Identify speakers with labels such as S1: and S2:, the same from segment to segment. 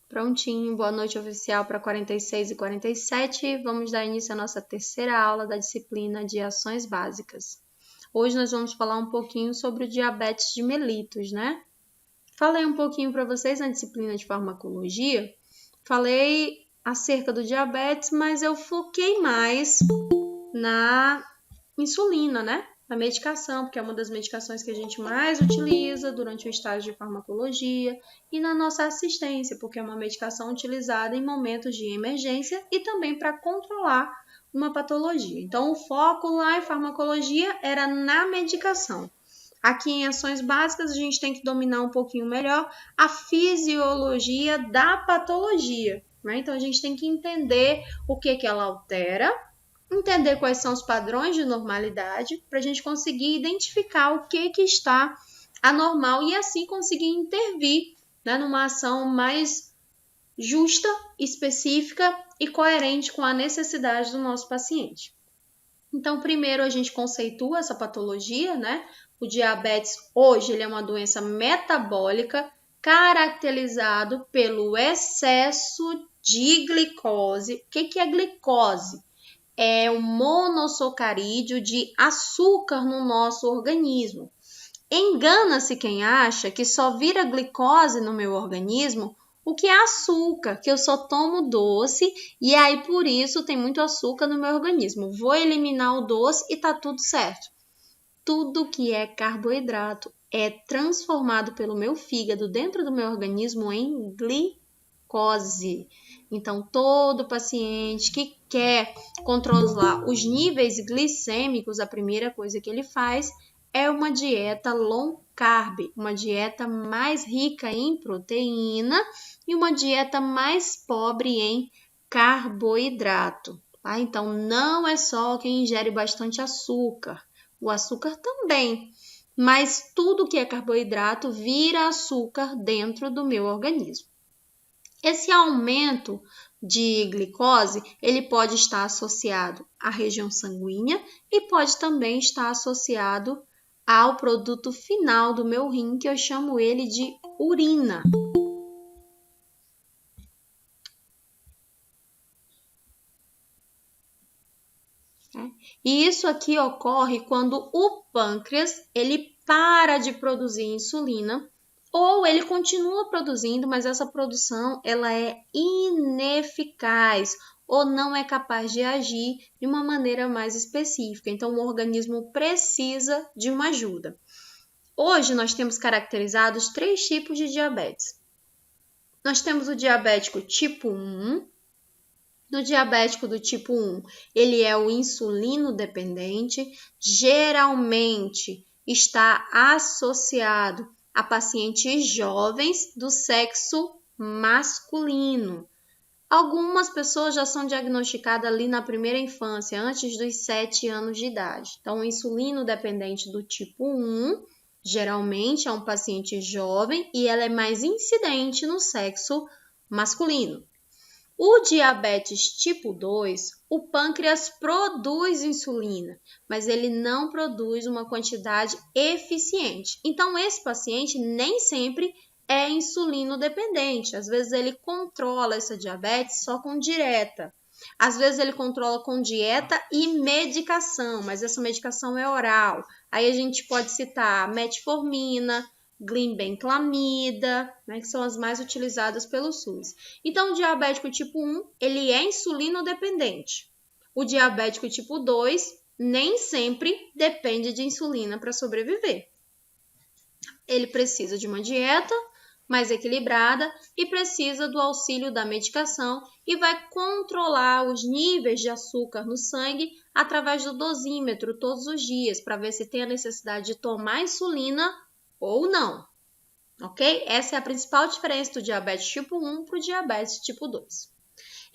S1: Prontinho, boa noite oficial para 46 e 47. Vamos dar início à nossa terceira aula da disciplina de ações básicas. Hoje nós vamos falar um pouquinho sobre o diabetes de mellitus, né? Falei um pouquinho para vocês na disciplina de farmacologia. Falei acerca do diabetes, mas eu foquei mais na insulina, né? Na medicação, porque é uma das medicações que a gente mais utiliza durante o estágio de farmacologia, e na nossa assistência, porque é uma medicação utilizada em momentos de emergência e também para controlar uma patologia. Então, o foco lá em farmacologia era na medicação. Aqui em ações básicas, a gente tem que dominar um pouquinho melhor a fisiologia da patologia, né? Então, a gente tem que entender o que ela altera, entender quais são os padrões de normalidade para a gente conseguir identificar o que está anormal e assim conseguir intervir, né, numa ação mais justa, específica e coerente com a necessidade do nosso paciente. Então, primeiro a gente conceitua essa patologia, né? O diabetes hoje ele é uma doença metabólica caracterizado pelo excesso de glicose. O que é glicose? É o monossacarídeo de açúcar no nosso organismo. Engana-se quem acha que só vira glicose no meu organismo o que é açúcar, que eu só tomo doce e aí por isso tem muito açúcar no meu organismo. Vou eliminar o doce e tá tudo certo. Tudo que é carboidrato é transformado pelo meu fígado dentro do meu organismo em glicose. Então, todo paciente que quer controlar os níveis glicêmicos, a primeira coisa que ele faz é uma dieta low carb, uma dieta mais rica em proteína e uma dieta mais pobre em carboidrato. Tá? Então, não é só quem ingere bastante açúcar, o açúcar também, mas tudo que é carboidrato vira açúcar dentro do meu organismo. Esse aumento de glicose, ele pode estar associado à região sanguínea e pode também estar associado ao produto final do meu rim, que eu chamo ele de urina. E isso aqui ocorre quando o pâncreas ele para de produzir insulina ou ele continua produzindo, mas essa produção ela é ineficaz ou não é capaz de agir de uma maneira mais específica. Então, o organismo precisa de uma ajuda. Hoje, nós temos caracterizados 3 tipos de diabetes. Nós temos o diabético tipo 1. No diabético do tipo 1, ele é o insulino dependente, geralmente está associado a pacientes jovens do sexo masculino. Algumas pessoas já são diagnosticadas ali na primeira infância, antes dos 7 anos de idade. Então, o insulino dependente do tipo 1, geralmente é um paciente jovem e ela é mais incidente no sexo masculino. O diabetes tipo 2, o pâncreas produz insulina, mas ele não produz uma quantidade eficiente. Então, esse paciente nem sempre é insulino dependente. Às vezes, ele controla essa diabetes só com dieta. Às vezes, ele controla com dieta e medicação, mas essa medicação é oral. Aí, a gente pode citar metformina, glibenclamida, né, que são as mais utilizadas pelo SUS. Então, o diabético tipo 1, ele é insulino dependente. O diabético tipo 2 nem sempre depende de insulina para sobreviver. Ele precisa de uma dieta mais equilibrada e precisa do auxílio da medicação e vai controlar os níveis de açúcar no sangue através do dosímetro todos os dias para ver se tem a necessidade de tomar insulina ou não, ok? Essa é a principal diferença do diabetes tipo 1 para o diabetes tipo 2.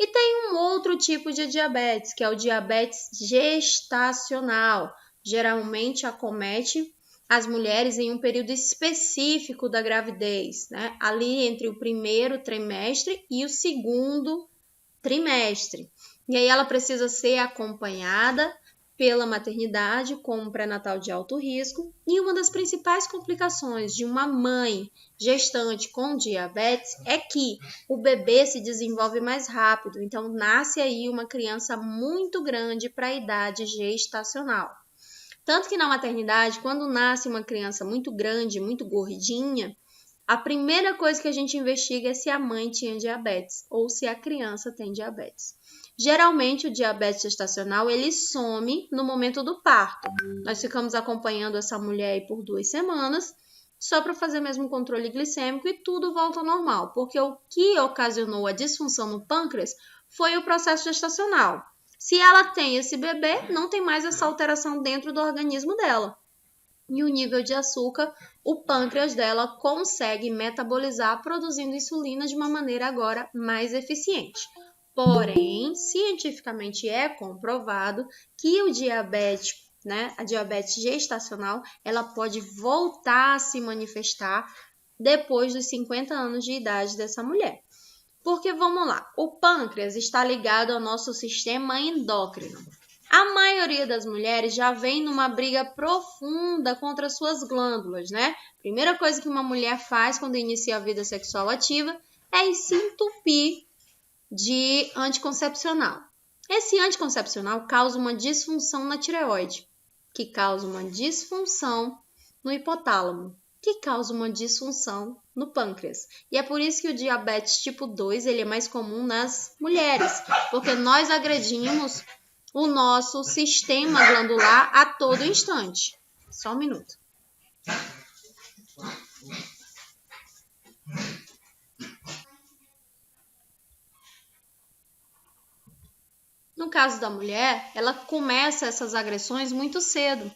S1: E tem um outro tipo de diabetes, que é o diabetes gestacional. Geralmente acomete as mulheres em um período específico da gravidez, né? Ali entre o primeiro trimestre e o segundo trimestre. E aí ela precisa ser acompanhada pela maternidade como pré-natal de alto risco, e uma das principais complicações de uma mãe gestante com diabetes é que o bebê se desenvolve mais rápido, então nasce aí uma criança muito grande para a idade gestacional. Tanto que na maternidade, quando nasce uma criança muito grande, muito gordinha, a primeira coisa que a gente investiga é se a mãe tinha diabetes ou se a criança tem diabetes. Geralmente, o diabetes gestacional, ele some no momento do parto. Nós ficamos acompanhando essa mulher aí por 2 semanas, só para fazer mesmo um controle glicêmico e tudo volta ao normal, porque o que ocasionou a disfunção no pâncreas foi o processo gestacional. Se ela tem esse bebê, não tem mais essa alteração dentro do organismo dela. E o nível de açúcar, o pâncreas dela consegue metabolizar, produzindo insulina de uma maneira agora mais eficiente. Porém, cientificamente é comprovado que o diabético, a diabetes gestacional, ela pode voltar a se manifestar depois dos 50 anos de idade dessa mulher. Porque, vamos lá, o pâncreas está ligado ao nosso sistema endócrino. A maioria das mulheres já vem numa briga profunda contra suas glândulas, né? Primeira coisa que uma mulher faz quando inicia a vida sexual ativa é se entupir de anticoncepcional. Esse anticoncepcional causa uma disfunção na tireoide, que causa uma disfunção no hipotálamo, que causa uma disfunção no pâncreas. E é por isso que o diabetes tipo 2 ele é mais comum nas mulheres, porque nós agredimos o nosso sistema glandular a todo instante. Só um minuto. No caso da mulher, ela começa essas agressões muito cedo.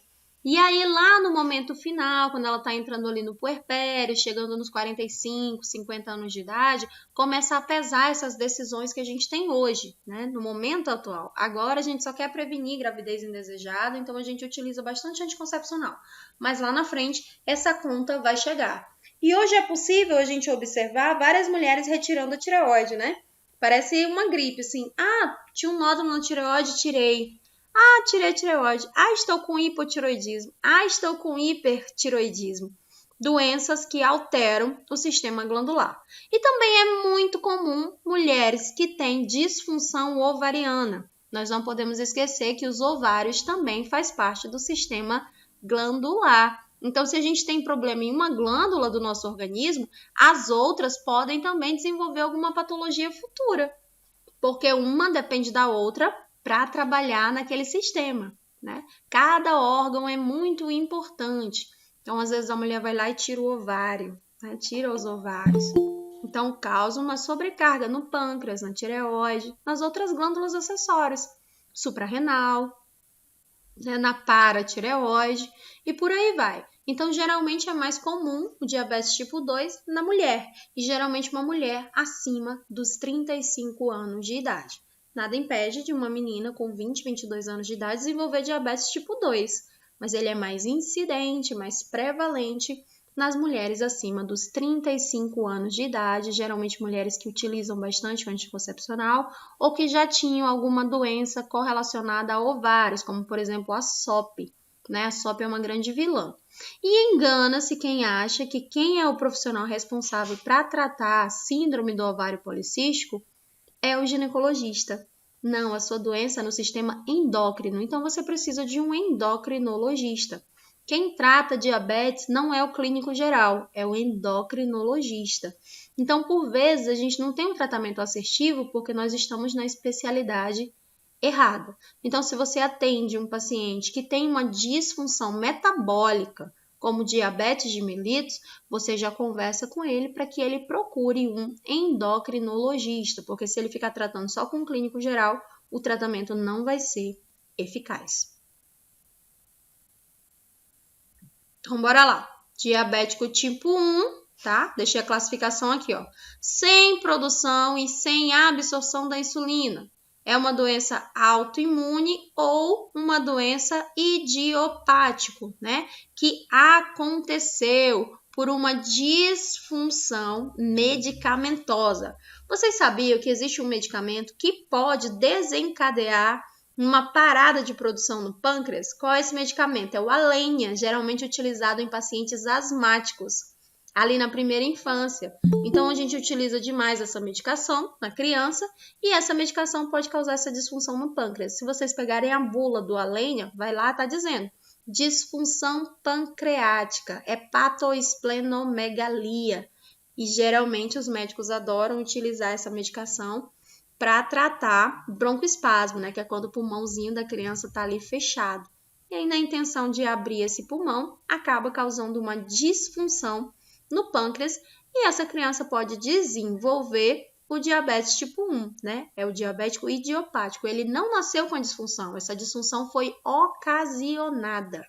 S1: E aí, lá no momento final, quando ela está entrando ali no puerpério, chegando nos 45, 50 anos de idade, começa a pesar essas decisões que a gente tem hoje, né? No momento atual. Agora, a gente só quer prevenir gravidez indesejada, então a gente utiliza bastante anticoncepcional. Mas lá na frente, essa conta vai chegar. E hoje é possível a gente observar várias mulheres retirando a tireoide, né? Parece uma gripe, assim. Ah, tinha um nódulo na tireoide, tirei. Ah, tirei a tireoide. Ah, estou com hipotiroidismo. Ah, estou com hipertiroidismo. Doenças que alteram o sistema glandular. E também é muito comum mulheres que têm disfunção ovariana. Nós não podemos esquecer que os ovários também faz parte do sistema glandular. Então, se a gente tem problema em uma glândula do nosso organismo, as outras podem também desenvolver alguma patologia futura, porque uma depende da outra para trabalhar naquele sistema, né? Cada órgão é muito importante. Então, às vezes, a mulher vai lá e tira o ovário, né? Tira os ovários. Então, causa uma sobrecarga no pâncreas, na tireoide, nas outras glândulas acessórias, suprarrenal, né? Na paratireoide e por aí vai. Então, geralmente é mais comum o diabetes tipo 2 na mulher, e geralmente uma mulher acima dos 35 anos de idade. Nada impede de uma menina com 20, 22 anos de idade desenvolver diabetes tipo 2, mas ele é mais incidente, mais prevalente nas mulheres acima dos 35 anos de idade, geralmente mulheres que utilizam bastante o anticoncepcional ou que já tinham alguma doença correlacionada a ovários, como por exemplo a SOP, né? A SOP é uma grande vilã. E engana-se quem acha que quem é o profissional responsável para tratar a síndrome do ovário policístico é o ginecologista. Não, a sua doença é no sistema endócrino, então você precisa de um endocrinologista. Quem trata diabetes não é o clínico geral, é o endocrinologista. Então, por vezes, a gente não tem um tratamento assertivo porque nós estamos na especialidade errada. Então, se você atende um paciente que tem uma disfunção metabólica, como diabetes de mellitus, você já conversa com ele para que ele procure um endocrinologista, porque se ele ficar tratando só com um clínico geral, o tratamento não vai ser eficaz. Então, bora lá. Diabético tipo 1, tá? Deixei a classificação aqui, ó. Sem produção e sem absorção da insulina. É uma doença autoimune ou uma doença idiopática, né? Que aconteceu por uma disfunção medicamentosa. Vocês sabiam que existe um medicamento que pode desencadear uma parada de produção no pâncreas, qual é esse medicamento? É o Alenia, geralmente utilizado em pacientes asmáticos, ali na primeira infância. Então, a gente utiliza demais essa medicação na criança e essa medicação pode causar essa disfunção no pâncreas. Se vocês pegarem a bula do Alenia, vai lá, tá dizendo disfunção pancreática, hepatoesplenomegalia. E geralmente os médicos adoram utilizar essa medicação para tratar broncoespasmo, né? Que é quando o pulmãozinho da criança está ali fechado. E aí, na intenção de abrir esse pulmão, acaba causando uma disfunção no pâncreas e essa criança pode desenvolver o diabetes tipo 1, né? É o diabético idiopático. Ele não nasceu com a disfunção, essa disfunção foi ocasionada.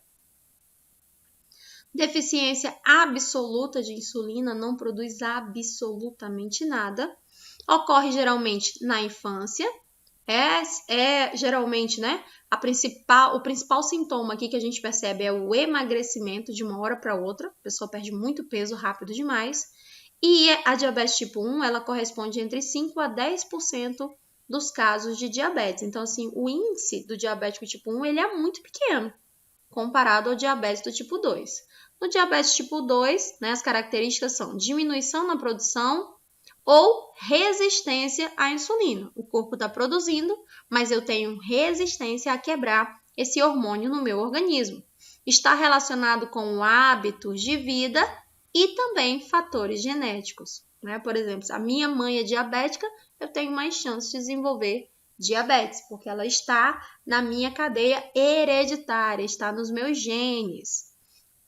S1: Deficiência absoluta de insulina, não produz absolutamente nada. Ocorre geralmente na infância. Geralmente, né? O principal sintoma aqui que a gente percebe é o emagrecimento de uma hora para outra. A pessoa perde muito peso rápido demais. E a diabetes tipo 1, ela corresponde entre 5 a 10% dos casos de diabetes. Então, assim, o índice do diabético tipo 1, ele é muito pequeno, comparado ao diabetes do tipo 2. No diabetes tipo 2, né, as características são diminuição na produção ou resistência à insulina. O corpo está produzindo, mas eu tenho resistência a quebrar esse hormônio no meu organismo. Está relacionado com hábitos de vida e também fatores genéticos, né? Por exemplo, se a minha mãe é diabética, eu tenho mais chance de desenvolver diabetes, porque ela está na minha cadeia hereditária, está nos meus genes.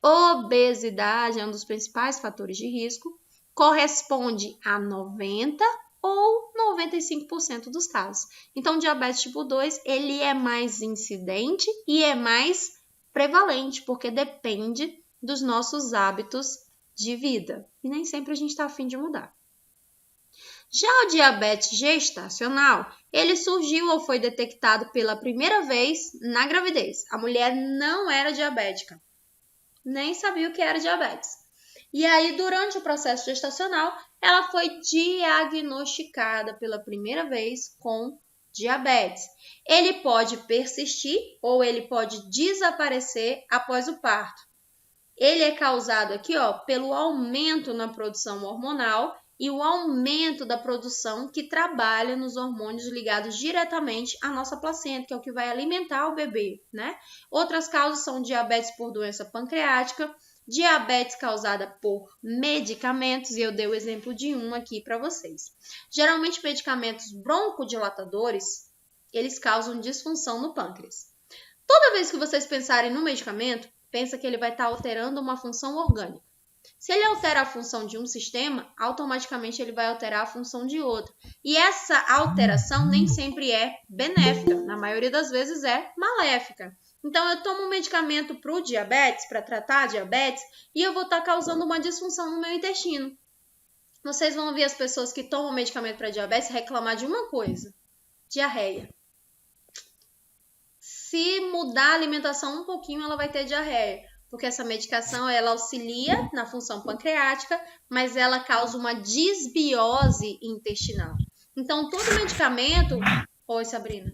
S1: Obesidade é um dos principais fatores de risco, corresponde a 90% ou 95% dos casos. Então, o diabetes tipo 2, ele é mais incidente e é mais prevalente, porque depende dos nossos hábitos de vida. E nem sempre a gente está a fim de mudar. Já o diabetes gestacional, ele surgiu ou foi detectado pela primeira vez na gravidez. A mulher não era diabética, nem sabia o que era diabetes. E aí, durante o processo gestacional, ela foi diagnosticada pela primeira vez com diabetes. Ele pode persistir ou ele pode desaparecer após o parto. Ele é causado aqui, pelo aumento na produção hormonal e o aumento da produção que trabalha nos hormônios ligados diretamente à nossa placenta, que é o que vai alimentar o bebê, né? Outras causas são diabetes por doença pancreática, diabetes causada por medicamentos, e eu dei o exemplo de um aqui para vocês. Geralmente, medicamentos broncodilatadores, eles causam disfunção no pâncreas. Toda vez que vocês pensarem no medicamento, pensa que ele vai estar alterando uma função orgânica. Se ele altera a função de um sistema, automaticamente ele vai alterar a função de outro. E essa alteração nem sempre é benéfica, na maioria das vezes é maléfica. Então, eu tomo um medicamento para o diabetes, para tratar a diabetes, e eu vou estar causando uma disfunção no meu intestino. Vocês vão ouvir as pessoas que tomam medicamento para diabetes reclamar de uma coisa: diarreia. Se mudar a alimentação um pouquinho, ela vai ter diarreia, porque essa medicação ela auxilia na função pancreática, mas ela causa uma disbiose intestinal. Então, todo medicamento... Oi, Sabrina.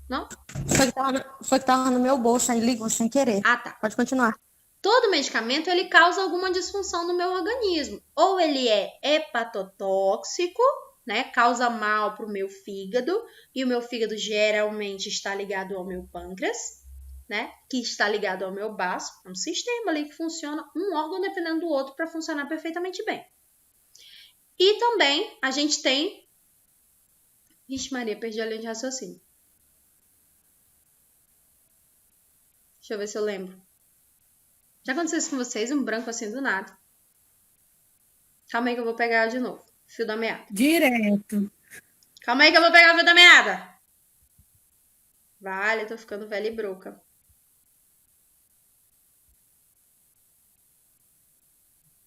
S1: Não?
S2: Foi que tava no meu bolso, aí ligou sem querer.
S1: Ah, tá.
S2: Pode continuar.
S1: Todo medicamento, ele causa alguma disfunção no meu organismo. Ou ele é hepatotóxico, né? Causa mal para o meu fígado, e o meu fígado geralmente está ligado ao meu pâncreas, né? Que está ligado ao meu baço. É um sistema ali que funciona, um órgão dependendo do outro para funcionar perfeitamente bem. E também a gente tem... Vixe Maria, perdi a linha de raciocínio. Deixa eu ver se eu lembro. Já aconteceu isso com vocês? Um branco assim do nada. Calma aí que eu vou pegar de novo. Fio da meada.
S2: Direto.
S1: Calma aí que eu vou pegar o fio da meada. Vale, eu tô ficando velha e broca.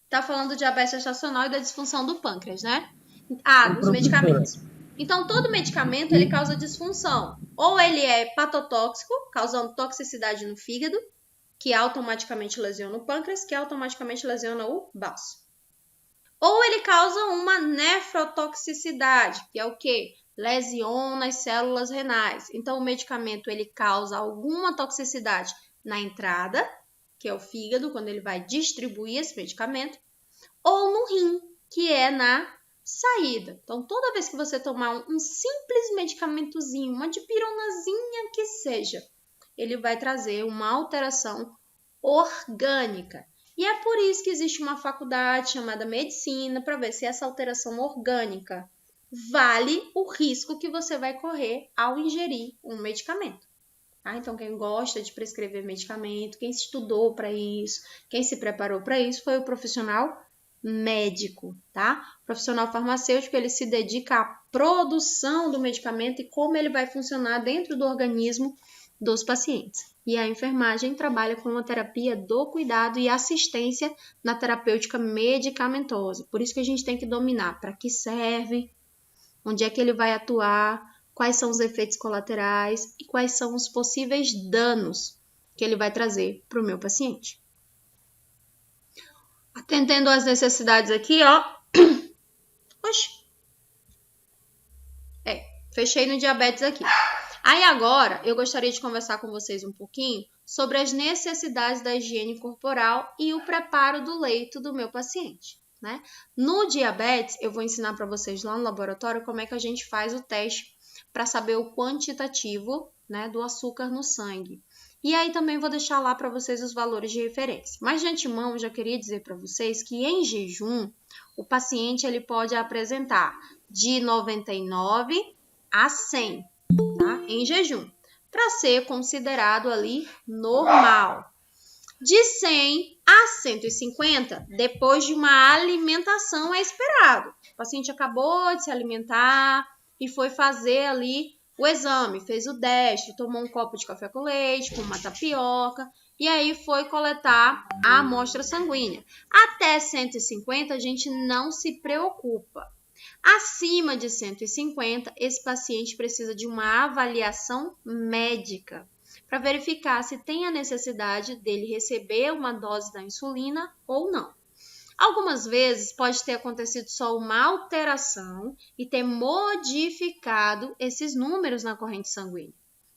S1: Tá falando do diabetes gestacional e da disfunção do pâncreas, né? Ah, dos medicamentos. Então, todo medicamento, ele causa disfunção. Ou ele é hepatotóxico, causando toxicidade no fígado, que automaticamente lesiona o pâncreas, que automaticamente lesiona o baço. Ou ele causa uma nefrotoxicidade, que é o quê? Lesão nas células renais. Então, o medicamento ele causa alguma toxicidade na entrada, que é o fígado, quando ele vai distribuir esse medicamento, ou no rim, que é na saída. Então, toda vez que você tomar um simples medicamentozinho, uma dipironazinha que seja, ele vai trazer uma alteração orgânica. E é por isso que existe uma faculdade chamada medicina, para ver se essa alteração orgânica vale o risco que você vai correr ao ingerir um medicamento. Tá? Então, quem gosta de prescrever medicamento, quem estudou para isso, quem se preparou para isso, foi o profissional médico, tá? O profissional farmacêutico, ele se dedica à produção do medicamento e como ele vai funcionar dentro do organismo dos pacientes. E a enfermagem trabalha com a terapia do cuidado e assistência na terapêutica medicamentosa. Por isso que a gente tem que dominar para que serve, onde é que ele vai atuar, quais são os efeitos colaterais e quais são os possíveis danos que ele vai trazer para o meu paciente. Atendendo às necessidades aqui, ó. Oxi. Fechei no diabetes aqui. Aí agora, eu gostaria de conversar com vocês um pouquinho sobre as necessidades da higiene corporal e o preparo do leito do meu paciente, né? No diabetes, eu vou ensinar para vocês lá no laboratório como é que a gente faz o teste para saber o quantitativo, né, do açúcar no sangue. E aí também vou deixar lá para vocês os valores de referência. Mas de antemão, eu já queria dizer para vocês que em jejum, o paciente ele pode apresentar de 99 a 100, tá? Em jejum, para ser considerado ali normal. De 100 a 150, depois de uma alimentação é esperado. O paciente acabou de se alimentar e foi fazer ali o exame, fez o destro, tomou um copo de café com leite, com uma tapioca, e aí foi coletar a amostra sanguínea. Até 150 a gente não se preocupa. Acima de 150, esse paciente precisa de uma avaliação médica para verificar se tem a necessidade dele receber uma dose da insulina ou não. Algumas vezes pode ter acontecido só uma alteração e ter modificado esses números na corrente sanguínea,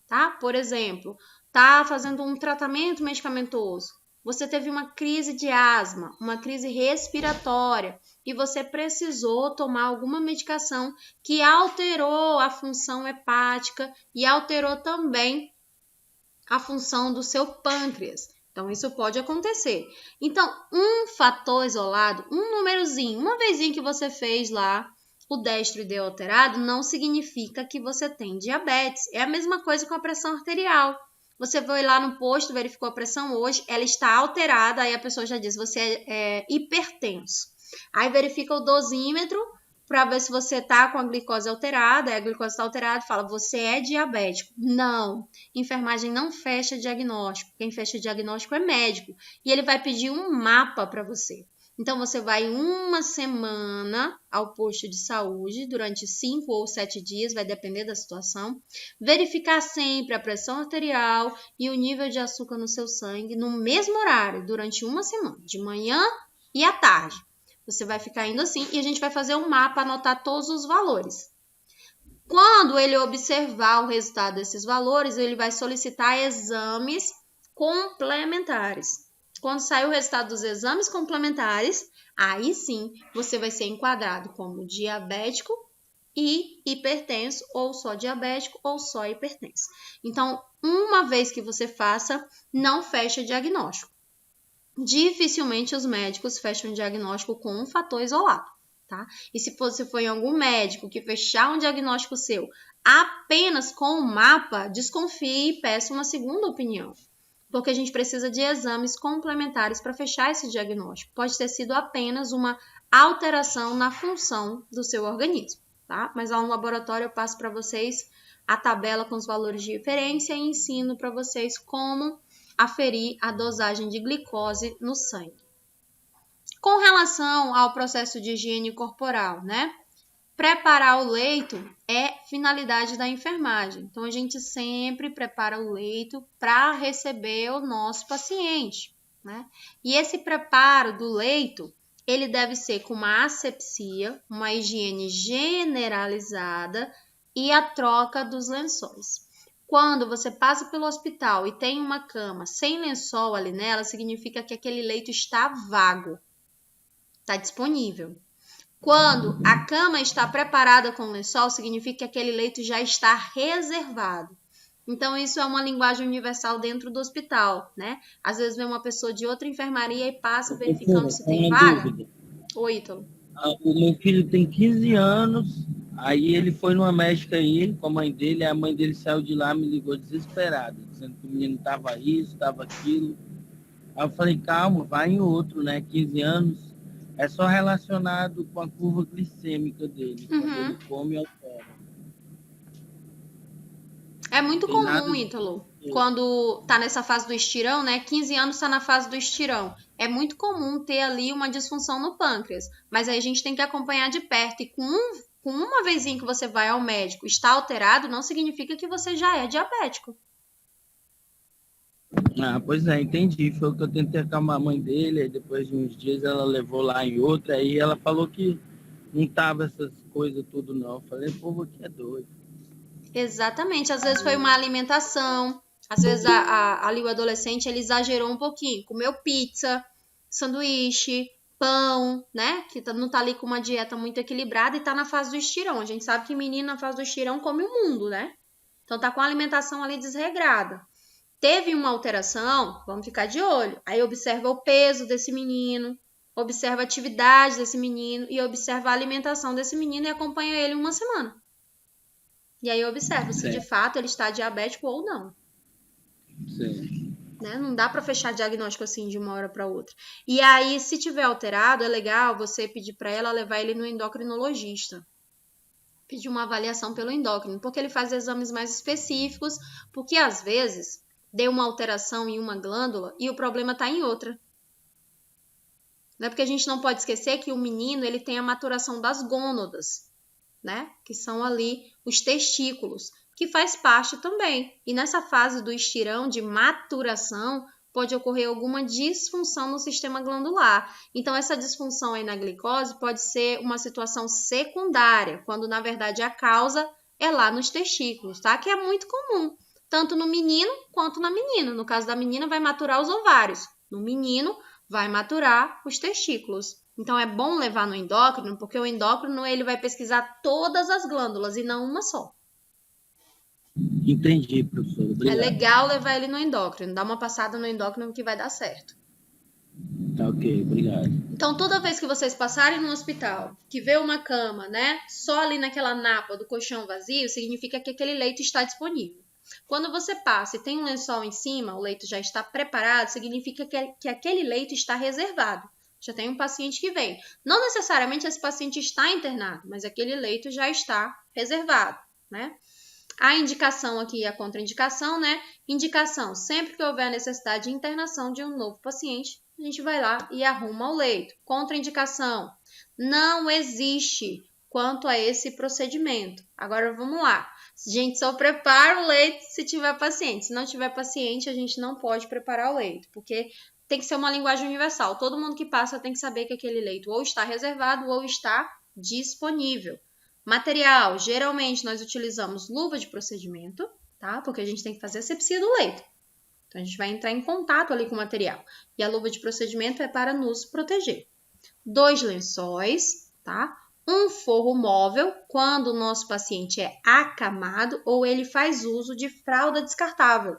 S1: tá? Por exemplo, tá fazendo um tratamento medicamentoso, você teve uma crise de asma, uma crise respiratória e você precisou tomar alguma medicação que alterou a função hepática e alterou também a função do seu pâncreas. Então, isso pode acontecer. Então, um fator isolado, um númerozinho, uma vezinha que você fez lá, o destro e deu alterado, não significa que você tem diabetes. É a mesma coisa com a pressão arterial. Você foi lá no posto, verificou a pressão hoje, ela está alterada, aí a pessoa já diz, você é hipertenso. Aí verifica o dosímetro, para ver se você está com a glicose alterada, a glicose está alterada, fala, você é diabético. Não, enfermagem não fecha diagnóstico, quem fecha diagnóstico é médico, e ele vai pedir um mapa para você. Então, você vai uma semana ao posto de saúde, durante 5 ou 7 dias, vai depender da situação, verificar sempre a pressão arterial e o nível de açúcar no seu sangue no mesmo horário, durante uma semana, de manhã e à tarde. Você vai ficar indo assim e a gente vai fazer um mapa, anotar todos os valores. Quando ele observar o resultado desses valores, ele vai solicitar exames complementares. Quando sair o resultado dos exames complementares, aí sim você vai ser enquadrado como diabético e hipertenso, ou só diabético ou só hipertenso. Então, uma vez que você faça, não fecha diagnóstico. Dificilmente os médicos fecham um diagnóstico com um fator isolado, tá? E se você for em algum médico que fechar um diagnóstico seu apenas com o mapa, desconfie e peça uma segunda opinião, porque a gente precisa de exames complementares para fechar esse diagnóstico. Pode ter sido apenas uma alteração na função do seu organismo, tá? Mas lá no laboratório eu passo para vocês a tabela com os valores de referência e ensino para vocês como aferir a dosagem de glicose no sangue. Com relação ao processo de higiene corporal, né? Preparar o leito é finalidade da enfermagem. Então, a gente sempre prepara o leito para receber o nosso paciente, né? E esse preparo do leito, ele deve ser com uma asepsia, uma higiene generalizada e a troca dos lençóis. Quando você passa pelo hospital e tem uma cama sem lençol ali nela, significa que aquele leito está vago, está disponível. Quando a cama está preparada com lençol, significa que aquele leito já está reservado. Então, isso é uma linguagem universal dentro do hospital, né? Às vezes vem uma pessoa de outra enfermaria e passa verificando se tem vaga. Oi, Ítalo.
S3: O meu filho tem 15 anos, aí ele foi numa médica aí com a mãe dele, a mãe dele saiu de lá, me ligou desesperada, dizendo que o menino estava isso, estava aquilo. Aí eu falei, calma, vai em outro, né? 15 anos, é só relacionado com a curva glicêmica dele, quando ele come, altera.
S1: É muito comum, Ítalo, quando tá nessa fase do estirão, né? 15 anos tá na fase do estirão. É muito comum ter ali uma disfunção no pâncreas. Mas aí a gente tem que acompanhar de perto. E com uma vezinha que você vai ao médico, está alterado, não significa que você já é diabético.
S3: Ah, pois é, entendi. Foi o que eu tentei acalmar a mãe dele, aí depois de uns dias ela levou lá em outra, aí ela falou que não tava essas coisas tudo não. Eu falei, o povo aqui é doido.
S1: Exatamente. Às vezes foi uma alimentação, às vezes ali o adolescente ele exagerou um pouquinho, comeu pizza, sanduíche, pão, né? Que não tá ali com uma dieta muito equilibrada e tá na fase do estirão. A gente sabe que menino na fase do estirão come o mundo, né? Então tá com a alimentação ali desregrada. Teve uma alteração, vamos ficar de olho. Aí observa o peso desse menino, observa a atividade desse menino e observa a alimentação desse menino e acompanha ele uma semana. E aí observa se de fato ele está diabético ou não.
S3: Sim.
S1: Né? Não dá para fechar diagnóstico assim de uma hora para outra. E aí, se tiver alterado, é legal você pedir para ela levar ele no endocrinologista. Pedir uma avaliação pelo endócrino, porque ele faz exames mais específicos, porque às vezes deu uma alteração em uma glândula e o problema está em outra. Né? Porque a gente não pode esquecer que o menino ele tem a maturação das gônadas, né? Que são ali os testículos, que faz parte também. E nessa fase do estirão de maturação, pode ocorrer alguma disfunção no sistema glandular. Então, essa disfunção aí na glicose pode ser uma situação secundária, quando na verdade a causa é lá nos testículos, tá? Que é muito comum, tanto no menino quanto na menina. No caso da menina, vai maturar os ovários. No menino, vai maturar os testículos. Então, é bom levar no endócrino, porque o endócrino ele vai pesquisar todas as glândulas e não uma só.
S3: Entendi, professor. Obrigado.
S1: É legal levar ele no endócrino. Dá uma passada no endócrino que vai dar certo.
S3: Tá ok, obrigado.
S1: Então, toda vez que vocês passarem no hospital, que vê uma cama, né, só ali naquela napa do colchão vazio, significa que aquele leito está disponível. Quando você passa e tem um lençol em cima, o leito já está preparado, significa que aquele leito está reservado. Já tem um paciente que vem. Não necessariamente esse paciente está internado, mas aquele leito já está reservado, né? A indicação aqui, a contraindicação, né? Indicação, sempre que houver a necessidade de internação de um novo paciente, a gente vai lá e arruma o leito. Contraindicação, não existe quanto a esse procedimento. Agora vamos lá. A gente só prepara o leito se tiver paciente. Se não tiver paciente, a gente não pode preparar o leito, porque tem que ser uma linguagem universal. Todo mundo que passa tem que saber que aquele leito ou está reservado ou está disponível. Material, geralmente nós utilizamos luva de procedimento, tá? Porque a gente tem que fazer a asepsia do leito. Então, a gente vai entrar em contato ali com o material. E a luva de procedimento é para nos proteger. 2 lençóis, tá? Um forro móvel, quando o nosso paciente é acamado ou ele faz uso de fralda descartável.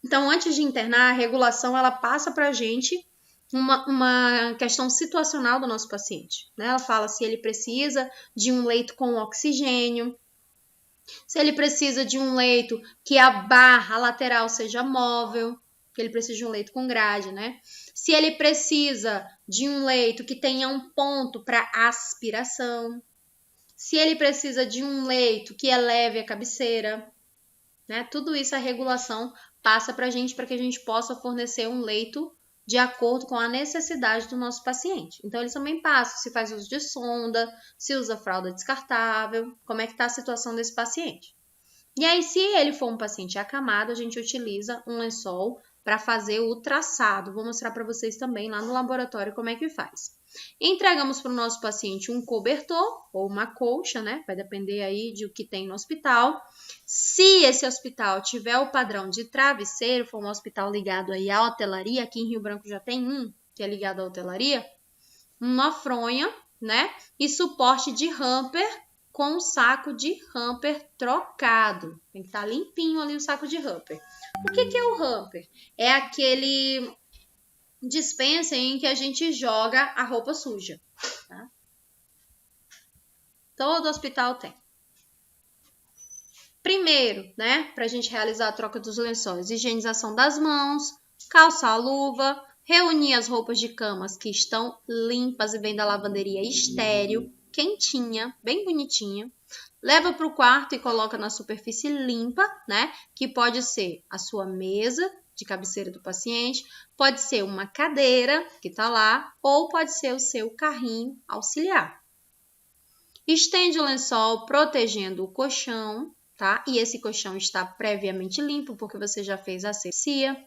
S1: Então, antes de internar, a regulação ela passa para a gente uma questão situacional do nosso paciente. Né? Ela fala se ele precisa de um leito com oxigênio, se ele precisa de um leito que a barra lateral seja móvel, que ele precisa de um leito com grade, né? Se ele precisa de um leito que tenha um ponto para aspiração, se ele precisa de um leito que eleve a cabeceira, né? Tudo isso a regulação passa para que a gente possa fornecer um leito de acordo com a necessidade do nosso paciente. Então, eles também passam se faz uso de sonda, se usa fralda descartável, como é que está a situação desse paciente. E aí, se ele for um paciente acamado, a gente utiliza um lençol para fazer o traçado. Vou mostrar para vocês também lá no laboratório como é que faz. Entregamos para o nosso paciente um cobertor ou uma colcha, né? Vai depender aí de o que tem no hospital. Se esse hospital tiver o padrão de travesseiro, for um hospital ligado aí à hotelaria, aqui em Rio Branco já tem um que é ligado à hotelaria, uma fronha, né? E suporte de hamper com o saco de hamper trocado. Tem que estar limpinho ali o saco de hamper. O que é o hamper? É aquele dispensa em que a gente joga a roupa suja. Tá? Todo hospital tem. Primeiro, né, para a gente realizar a troca dos lençóis, higienização das mãos, calçar a luva, reunir as roupas de camas que estão limpas e vêm da lavanderia estéril, quentinha, bem bonitinha. Leva para o quarto e coloca na superfície limpa, né, que pode ser a sua mesa de cabeceira do paciente, pode ser uma cadeira que está lá, ou pode ser o seu carrinho auxiliar. Estende o lençol protegendo o colchão, tá? E esse colchão está previamente limpo, porque você já fez a asepsia.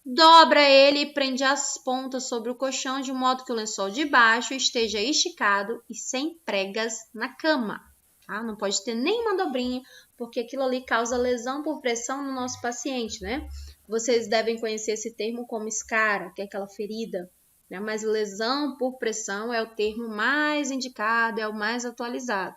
S1: Dobra ele e prende as pontas sobre o colchão, de modo que o lençol de baixo esteja esticado e sem pregas na cama. Tá? Não pode ter nenhuma dobrinha, porque aquilo ali causa lesão por pressão no nosso paciente, né? Vocês devem conhecer esse termo como escara, que é aquela ferida, né? Mas lesão por pressão é o termo mais indicado, é o mais atualizado.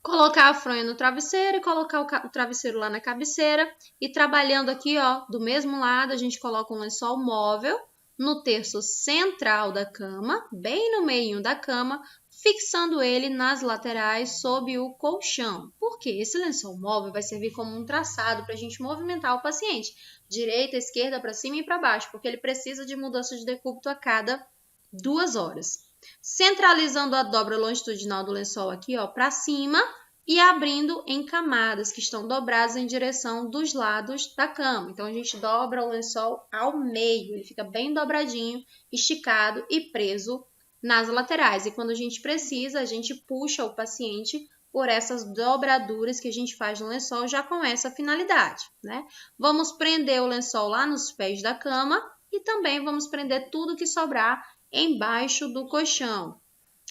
S1: Colocar a fronha no travesseiro e colocar o travesseiro lá na cabeceira. E trabalhando aqui, ó, do mesmo lado, a gente coloca um lençol móvel no terço central da cama, bem no meio da cama, fixando ele nas laterais sob o colchão. Por quê? Esse lençol móvel vai servir como um traçado para a gente movimentar o paciente. Direita, esquerda, para cima e para baixo, porque ele precisa de mudança de decúbito a cada 2 horas. Centralizando a dobra longitudinal do lençol aqui, ó, para cima e abrindo em camadas que estão dobradas em direção dos lados da cama. Então, a gente dobra o lençol ao meio, ele fica bem dobradinho, esticado e preso nas laterais. E quando a gente precisa, a gente puxa o paciente por essas dobraduras que a gente faz no lençol já com essa finalidade, né? Vamos prender o lençol lá nos pés da cama e também vamos prender tudo que sobrar embaixo do colchão.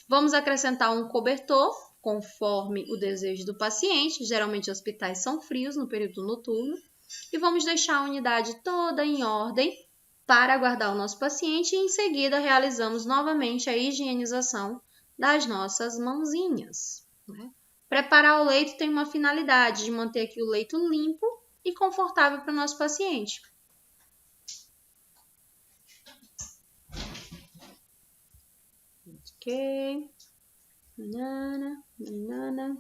S1: Vamos acrescentar um cobertor, conforme o desejo do paciente. Geralmente, hospitais são frios no período noturno. E vamos deixar a unidade toda em ordem para aguardar o nosso paciente e, em seguida, realizamos novamente a higienização das nossas mãozinhas, né? Preparar o leito tem uma finalidade de manter aqui o leito limpo e confortável para o nosso paciente. Ok. Banana, banana.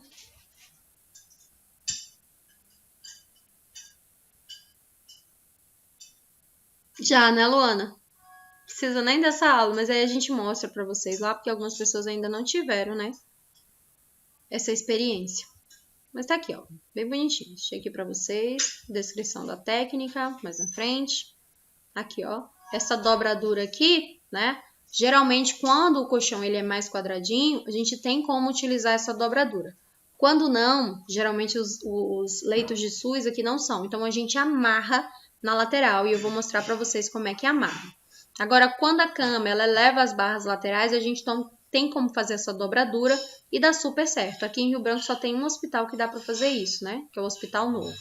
S1: Já, né, Luana? Precisa nem dessa aula, mas aí a gente mostra para vocês lá, porque algumas pessoas ainda não tiveram, né, essa experiência. Mas tá aqui, ó, bem bonitinho. Deixei aqui para vocês, descrição da técnica, mais na frente. Aqui, ó, essa dobradura aqui, né, geralmente quando o colchão ele é mais quadradinho, a gente tem como utilizar essa dobradura. Quando não, geralmente os leitos de SUS aqui não são, então a gente amarra na lateral e eu vou mostrar para vocês como é que amarra. Agora, quando a cama ela eleva as barras laterais, a gente tem como fazer essa dobradura e dá super certo. Aqui em Rio Branco só tem um hospital que dá para fazer isso, né? Que é o Hospital Novo.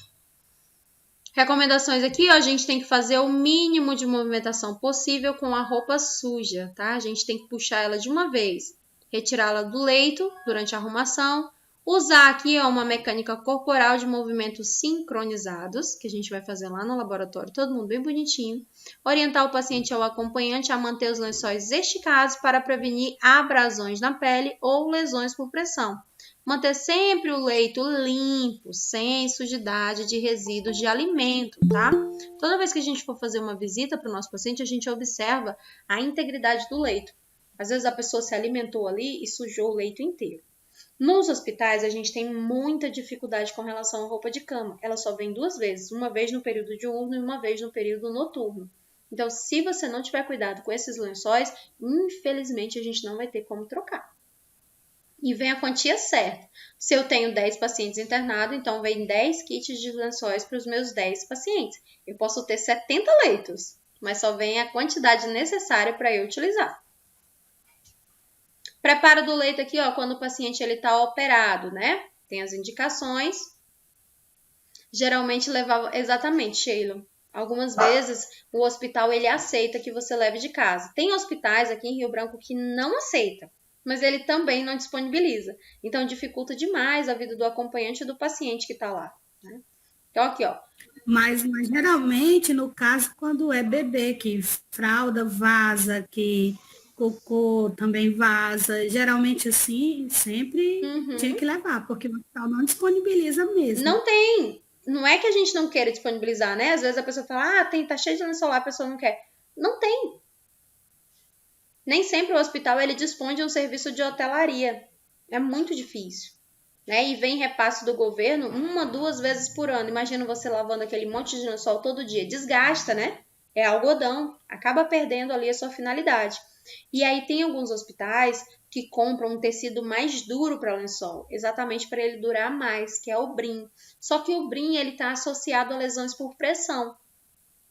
S1: Recomendações aqui, ó, a gente tem que fazer o mínimo de movimentação possível com a roupa suja, tá? A gente tem que puxar ela de uma vez, retirá-la do leito durante a arrumação, usar aqui, ó, uma mecânica corporal de movimentos sincronizados, que a gente vai fazer lá no laboratório, todo mundo bem bonitinho. Orientar o paciente ou acompanhante a manter os lençóis esticados para prevenir abrasões na pele ou lesões por pressão. Manter sempre o leito limpo, sem sujidade de resíduos de alimento, tá? Toda vez que a gente for fazer uma visita para o nosso paciente, a gente observa a integridade do leito. Às vezes a pessoa se alimentou ali e sujou o leito inteiro. Nos hospitais, a gente tem muita dificuldade com relação à roupa de cama. Ela só vem 2 vezes, uma vez no período diurno e uma vez no período noturno. Então, se você não tiver cuidado com esses lençóis, infelizmente a gente não vai ter como trocar. e vem a quantia certa. Se eu tenho 10 pacientes internados, então vem 10 kits de lençóis para os meus 10 pacientes. Eu posso ter 70 leitos, mas só vem a quantidade necessária para eu utilizar. Preparo do leito aqui, ó, quando o paciente está operado, né? Tem as indicações. Geralmente levava... Exatamente, Sheila. Algumas vezes o hospital ele aceita que você leve de casa. Tem hospitais aqui em Rio Branco que não aceita, mas ele também não disponibiliza. Então dificulta demais a vida do acompanhante e do paciente que está lá, né? Então aqui, ó.
S4: Mas geralmente, no caso, quando é bebê, que fralda vaza, que cocô também vaza, geralmente assim, sempre tinha que levar, porque o hospital não disponibiliza mesmo.
S1: Não tem. Não é que a gente não queira disponibilizar, né? Às vezes a pessoa fala, tá cheio de lençol lá, a pessoa não quer. Não tem. Nem sempre o hospital ele dispõe de um serviço de hotelaria. É muito difícil, né? E vem repasse do governo 1, 2 vezes por ano. Imagina você lavando aquele monte de lençol todo dia. Desgasta, né? É algodão. Acaba perdendo ali a sua finalidade. E aí tem alguns hospitais que compram um tecido mais duro para lençol, exatamente para ele durar mais, que é o BRIM. Só que o BRIM ele está associado a lesões por pressão,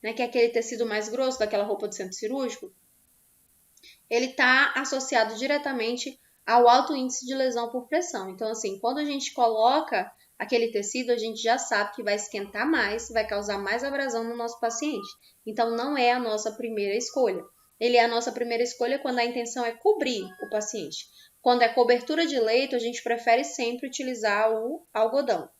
S1: né? Que é aquele tecido mais grosso daquela roupa de centro cirúrgico. Ele está associado diretamente ao alto índice de lesão por pressão. Então, assim, quando a gente coloca aquele tecido, a gente já sabe que vai esquentar mais, vai causar mais abrasão no nosso paciente. Então, não é a nossa primeira escolha. Ele é a nossa primeira escolha quando a intenção é cobrir o paciente. Quando é cobertura de leito, a gente prefere sempre utilizar o algodão.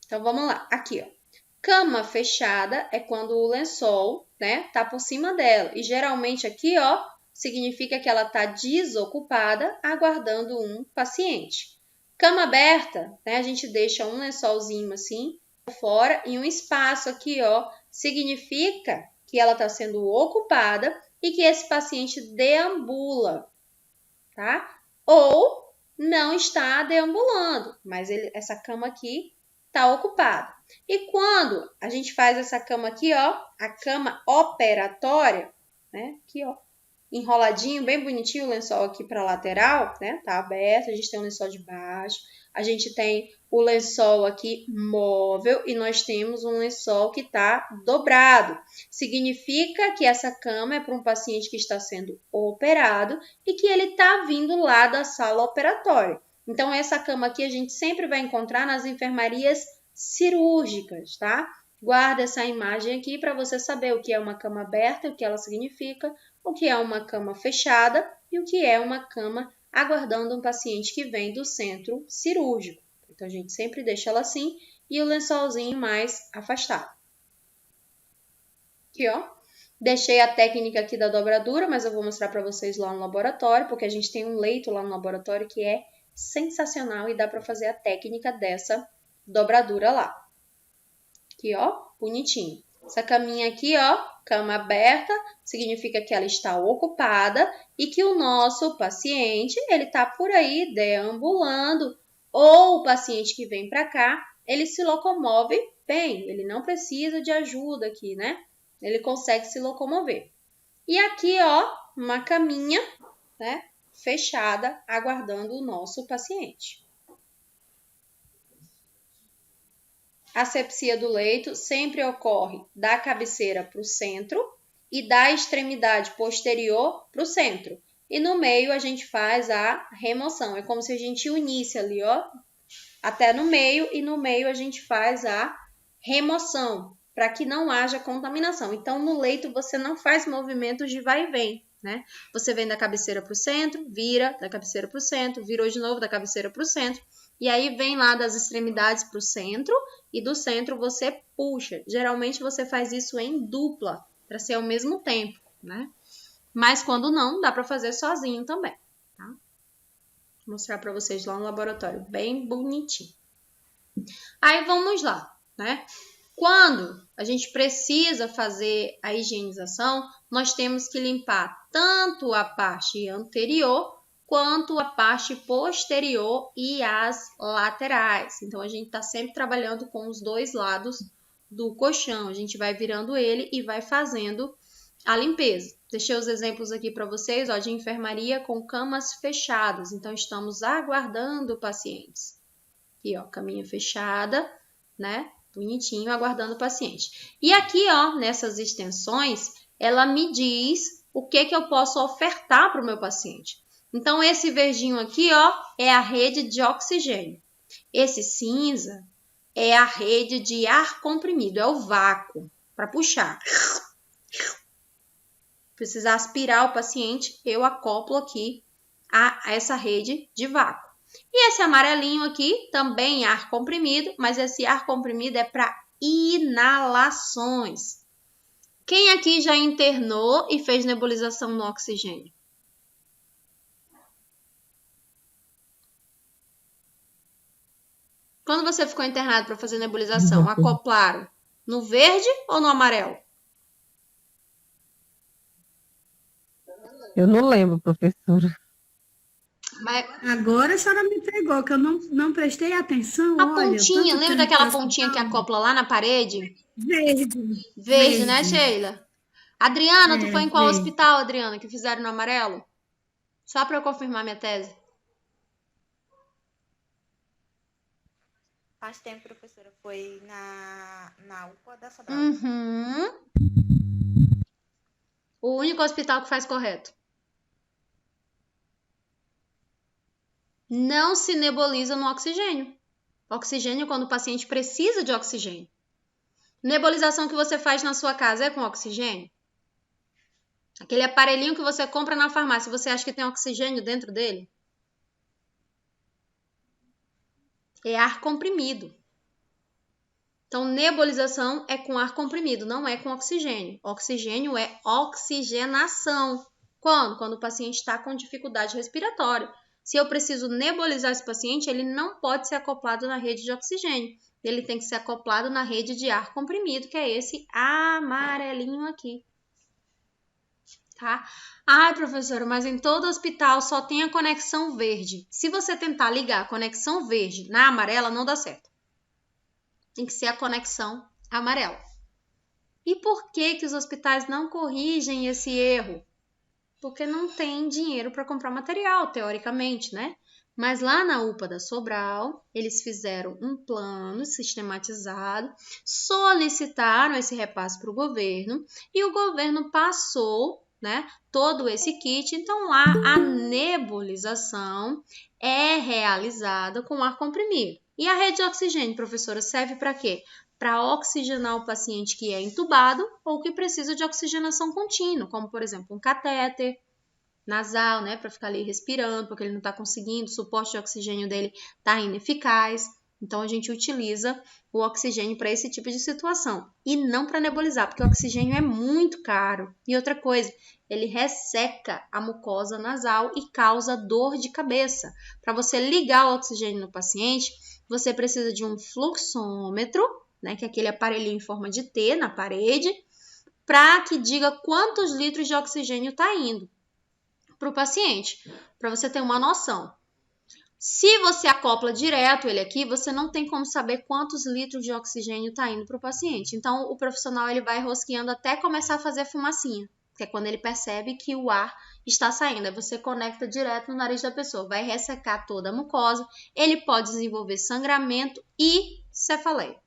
S1: Então, vamos lá. Aqui, ó. Cama fechada é quando o lençol, né, tá por cima dela. E geralmente aqui, ó, significa que ela tá desocupada, aguardando um paciente. Cama aberta, né, a gente deixa um lençolzinho assim, por fora, e um espaço aqui, ó, significa que ela está sendo ocupada e que esse paciente deambula, tá? Ou não está deambulando, mas essa cama aqui está ocupada. E quando a gente faz essa cama aqui, ó, a cama operatória, né? Aqui, ó, enroladinho, bem bonitinho o lençol aqui para a lateral, né? Tá aberto, a gente tem um lençol de baixo, a gente tem o lençol aqui móvel e nós temos um lençol que está dobrado. Significa que essa cama é para um paciente que está sendo operado e que ele está vindo lá da sala operatória. Então, essa cama aqui a gente sempre vai encontrar nas enfermarias cirúrgicas, tá? Guarda essa imagem aqui para você saber o que é uma cama aberta, o que ela significa, o que é uma cama fechada e o que é uma cama aguardando um paciente que vem do centro cirúrgico. Então, a gente sempre deixa ela assim e o lençolzinho mais afastado. Aqui, ó. Deixei a técnica aqui da dobradura, mas eu vou mostrar para vocês lá no laboratório, porque a gente tem um leito lá no laboratório que é sensacional e dá para fazer a técnica dessa dobradura lá. Aqui, ó, bonitinho. Essa caminha aqui, ó, cama aberta, significa que ela está ocupada e que o nosso paciente, ele tá por aí deambulando, ou o paciente que vem para cá, ele se locomove bem, ele não precisa de ajuda aqui, né? Ele consegue se locomover. E aqui, ó, uma caminha, né, fechada, aguardando o nosso paciente. A asepsia do leito sempre ocorre da cabeceira para o centro e da extremidade posterior para o centro. E no meio a gente faz a remoção. É como se a gente unisse ali, ó, até no meio, e no meio a gente faz a remoção, para que não haja contaminação. Então, no leito você não faz movimentos de vai e vem, né? Você vem da cabeceira para o centro, vira da cabeceira para o centro, virou de novo da cabeceira para o centro, e aí vem lá das extremidades para o centro, e do centro você puxa. Geralmente você faz isso em dupla, para ser ao mesmo tempo, né? Mas quando não, dá para fazer sozinho também, tá? Vou mostrar para vocês lá no laboratório, bem bonitinho. Aí vamos lá, né? Quando a gente precisa fazer a higienização, nós temos que limpar tanto a parte anterior quanto a parte posterior e as laterais. Então, a gente está sempre trabalhando com os dois lados do colchão. A gente vai virando ele e vai fazendo A limpeza. Deixei os exemplos aqui para vocês, ó, de enfermaria com camas fechadas. Então, estamos aguardando pacientes. Aqui, ó, caminha fechada, né? Bonitinho, aguardando o paciente. E aqui, ó, nessas extensões, ela me diz o que eu posso ofertar para o meu paciente. Então, esse verdinho aqui, ó, é a rede de oxigênio. Esse cinza é a rede de ar comprimido, é o vácuo, para puxar. Precisar aspirar o paciente, eu acoplo aqui a essa rede de vácuo. E esse amarelinho aqui também é ar comprimido, mas esse ar comprimido é para inalações. Quem aqui já internou e fez nebulização no oxigênio? Quando você ficou internado para fazer nebulização, acoplaram no verde ou no amarelo?
S2: Eu não lembro, professora.
S1: Mas
S4: Agora a senhora me pegou, que eu não prestei atenção.
S1: a
S4: olha,
S1: pontinha,
S4: tanto
S1: lembra
S4: tempo
S1: daquela
S4: que eu
S1: pontinha que
S4: escutava.
S1: acopla lá na parede?
S4: Verde.
S1: Verde, né, Sheila? Adriana, tu foi em qual
S4: verde.
S1: hospital, Adriana, que fizeram no amarelo? Só para eu confirmar minha tese.
S5: Faz tempo, professora. Foi na UPA da Sobral.
S1: Uhum. O único hospital que faz correto. Não se nebuliza no oxigênio. Oxigênio quando o paciente precisa de oxigênio. Nebulização que você faz na sua casa é com oxigênio? Aquele aparelhinho que você compra na farmácia, você acha que tem oxigênio dentro dele? É ar comprimido. Então, nebulização é com ar comprimido, não é com oxigênio. Oxigênio é oxigenação. Quando? Quando o paciente está com dificuldade respiratória. Se eu preciso nebulizar esse paciente, ele não pode ser acoplado na rede de oxigênio. Ele tem que ser acoplado na rede de ar comprimido, que é esse amarelinho aqui. Tá? Ai, professora, mas em todo hospital só tem a conexão verde. Se você tentar ligar a conexão verde na amarela, não dá certo. Tem que ser a conexão amarela. E por que os hospitais não corrigem esse erro? Porque não tem dinheiro para comprar material, teoricamente, né? Mas lá na UPA da Sobral, eles fizeram um plano sistematizado, solicitaram esse repasse para o governo e o governo passou, né, todo esse kit. Então, lá a nebulização é realizada com ar comprimido. E a rede de oxigênio, professora, serve para quê? Para oxigenar o paciente que é entubado ou que precisa de oxigenação contínua, como, por exemplo, um catéter nasal, né, para ficar ali respirando, porque ele não está conseguindo, o suporte de oxigênio dele está ineficaz. Então, a gente utiliza o oxigênio para esse tipo de situação e não para nebulizar, porque o oxigênio é muito caro. E outra coisa, ele resseca a mucosa nasal e causa dor de cabeça. Para você ligar o oxigênio no paciente, você precisa de um fluxômetro, né, que é aquele aparelhinho em forma de T na parede, para que diga quantos litros de oxigênio está indo para o paciente, para você ter uma noção. Se você acopla direto ele aqui, você não tem como saber quantos litros de oxigênio está indo para o paciente. Então, o profissional ele vai rosqueando até começar a fazer fumacinha, que é quando ele percebe que o ar está saindo. Aí você conecta direto no nariz da pessoa, vai ressecar toda a mucosa, ele pode desenvolver sangramento e cefaleia.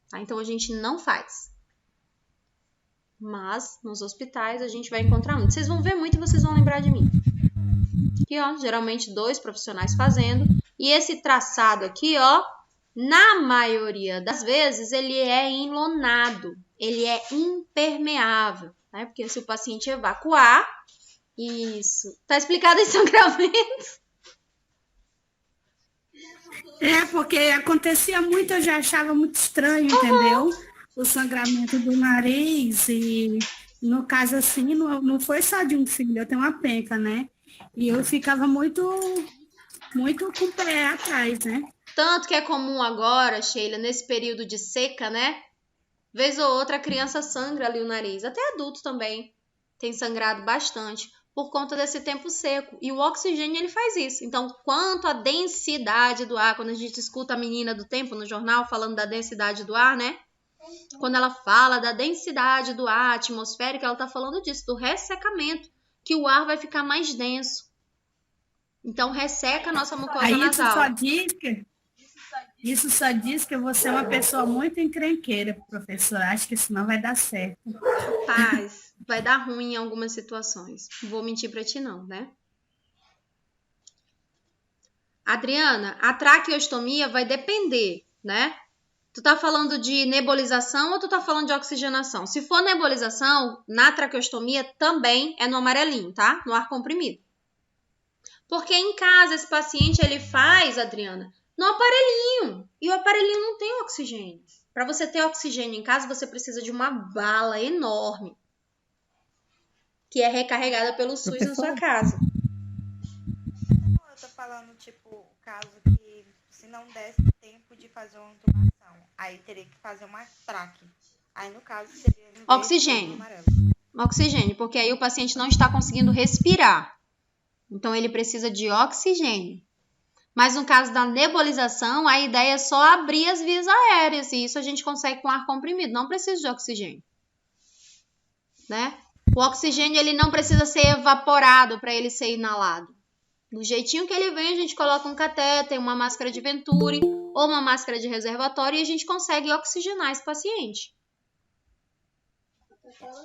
S1: Tá? Então, a gente não faz. Mas, nos hospitais, a gente vai encontrar muito. Vocês vão ver muito e vocês vão lembrar de mim. Aqui, ó, geralmente 2 profissionais fazendo. E esse traçado aqui, ó, na maioria das vezes, ele é enlonado. Ele é impermeável, né? Porque se o paciente evacuar, isso. Tá explicado em sangramento?
S4: Porque acontecia muito, eu já achava muito estranho, entendeu? O sangramento do nariz e, no caso assim, não foi só de um filho, eu tenho uma penca, né? E eu ficava muito com o pé atrás, né?
S1: Tanto que é comum agora, Sheila, nesse período de seca, né? Vez ou outra a criança sangra ali o nariz. Até adulto também tem sangrado bastante por conta desse tempo seco. E o oxigênio, ele faz isso. Então, quanto à densidade do ar, quando a gente escuta a menina do tempo no jornal falando da densidade do ar, né? Quando ela fala da densidade do ar atmosférico, ela está falando disso, do ressecamento, que o ar vai ficar mais denso. Então, resseca a nossa mucosa
S4: Aí
S1: nasal.
S4: isso só diz que você é uma pessoa muito encrenqueira, professora. Acho que isso não vai dar certo.
S1: Paz, vai dar ruim em algumas situações. Não vou mentir para ti não, né? Adriana, a traqueostomia vai depender, né? Tu tá falando de nebulização ou tu tá falando de oxigenação? Se for nebulização, na traqueostomia também é no amarelinho, tá? No ar comprimido. Porque em casa esse paciente ele faz, Adriana, no aparelhinho. E o aparelhinho não tem oxigênio. Para você ter oxigênio em casa, você precisa de uma bala enorme, que é recarregada pelo SUS na sua casa.
S5: Não, eu tô falando, tipo, o caso que se não desse tempo de fazer uma intubação, aí teria que fazer uma traque. Aí, no caso, seria...
S1: Oxigênio. Oxigênio, porque aí o paciente não está conseguindo respirar. Então, ele precisa de oxigênio. Mas no caso da nebulização, a ideia é só abrir as vias aéreas. E isso a gente consegue com ar comprimido. Não precisa de oxigênio. Né? O oxigênio ele não precisa ser evaporado para ele ser inalado. Do jeitinho que ele vem, a gente coloca um catéter, uma máscara de Venturi ou uma máscara de reservatório e a gente consegue oxigenar esse paciente.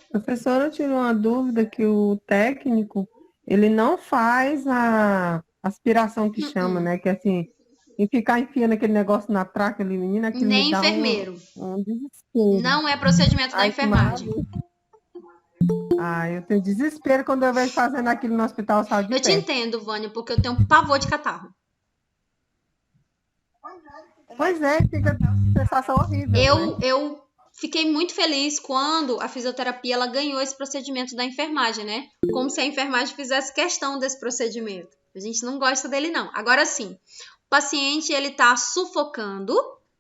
S6: Professora, eu tiro uma dúvida que o técnico, ele não faz a aspiração que chama, né? Que assim, e ficar enfiando aquele negócio na traca ali, menina, aquilo
S1: Nem
S6: me dá
S1: enfermeiro.
S6: um desespero.
S1: Não é procedimento da enfermagem.
S6: Eu tenho desespero quando eu vejo fazendo aquilo no hospital saúde.
S1: Eu te entendo, Vânia, porque eu tenho um pavor de catarro.
S6: Pois é, fica uma sensação horrível.
S1: Eu fiquei muito feliz quando a fisioterapia ela ganhou esse procedimento da enfermagem, né? Como se a enfermagem fizesse questão desse procedimento. A gente não gosta dele, não. Agora sim, o paciente ele tá sufocando,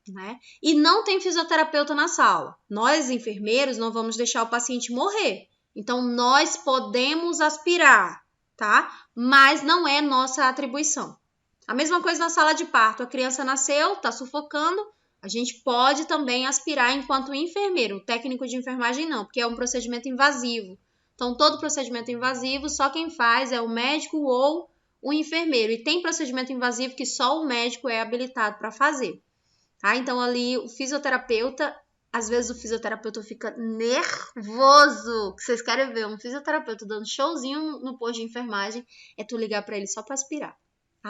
S1: né? E não tem fisioterapeuta na sala. Nós, enfermeiros, não vamos deixar o paciente morrer. Então, nós podemos aspirar, tá? Mas não é nossa atribuição. A mesma coisa na sala de parto. A criança nasceu, tá sufocando. A gente pode também aspirar enquanto enfermeiro. O técnico de enfermagem não, porque é um procedimento invasivo. Então, todo procedimento invasivo, só quem faz é o médico ou o enfermeiro. E tem procedimento invasivo que só o médico é habilitado para fazer. Tá? Então, ali, o fisioterapeuta, às vezes o fisioterapeuta fica nervoso. Vocês querem ver um fisioterapeuta dando showzinho no posto de enfermagem, é tu ligar para ele só para aspirar.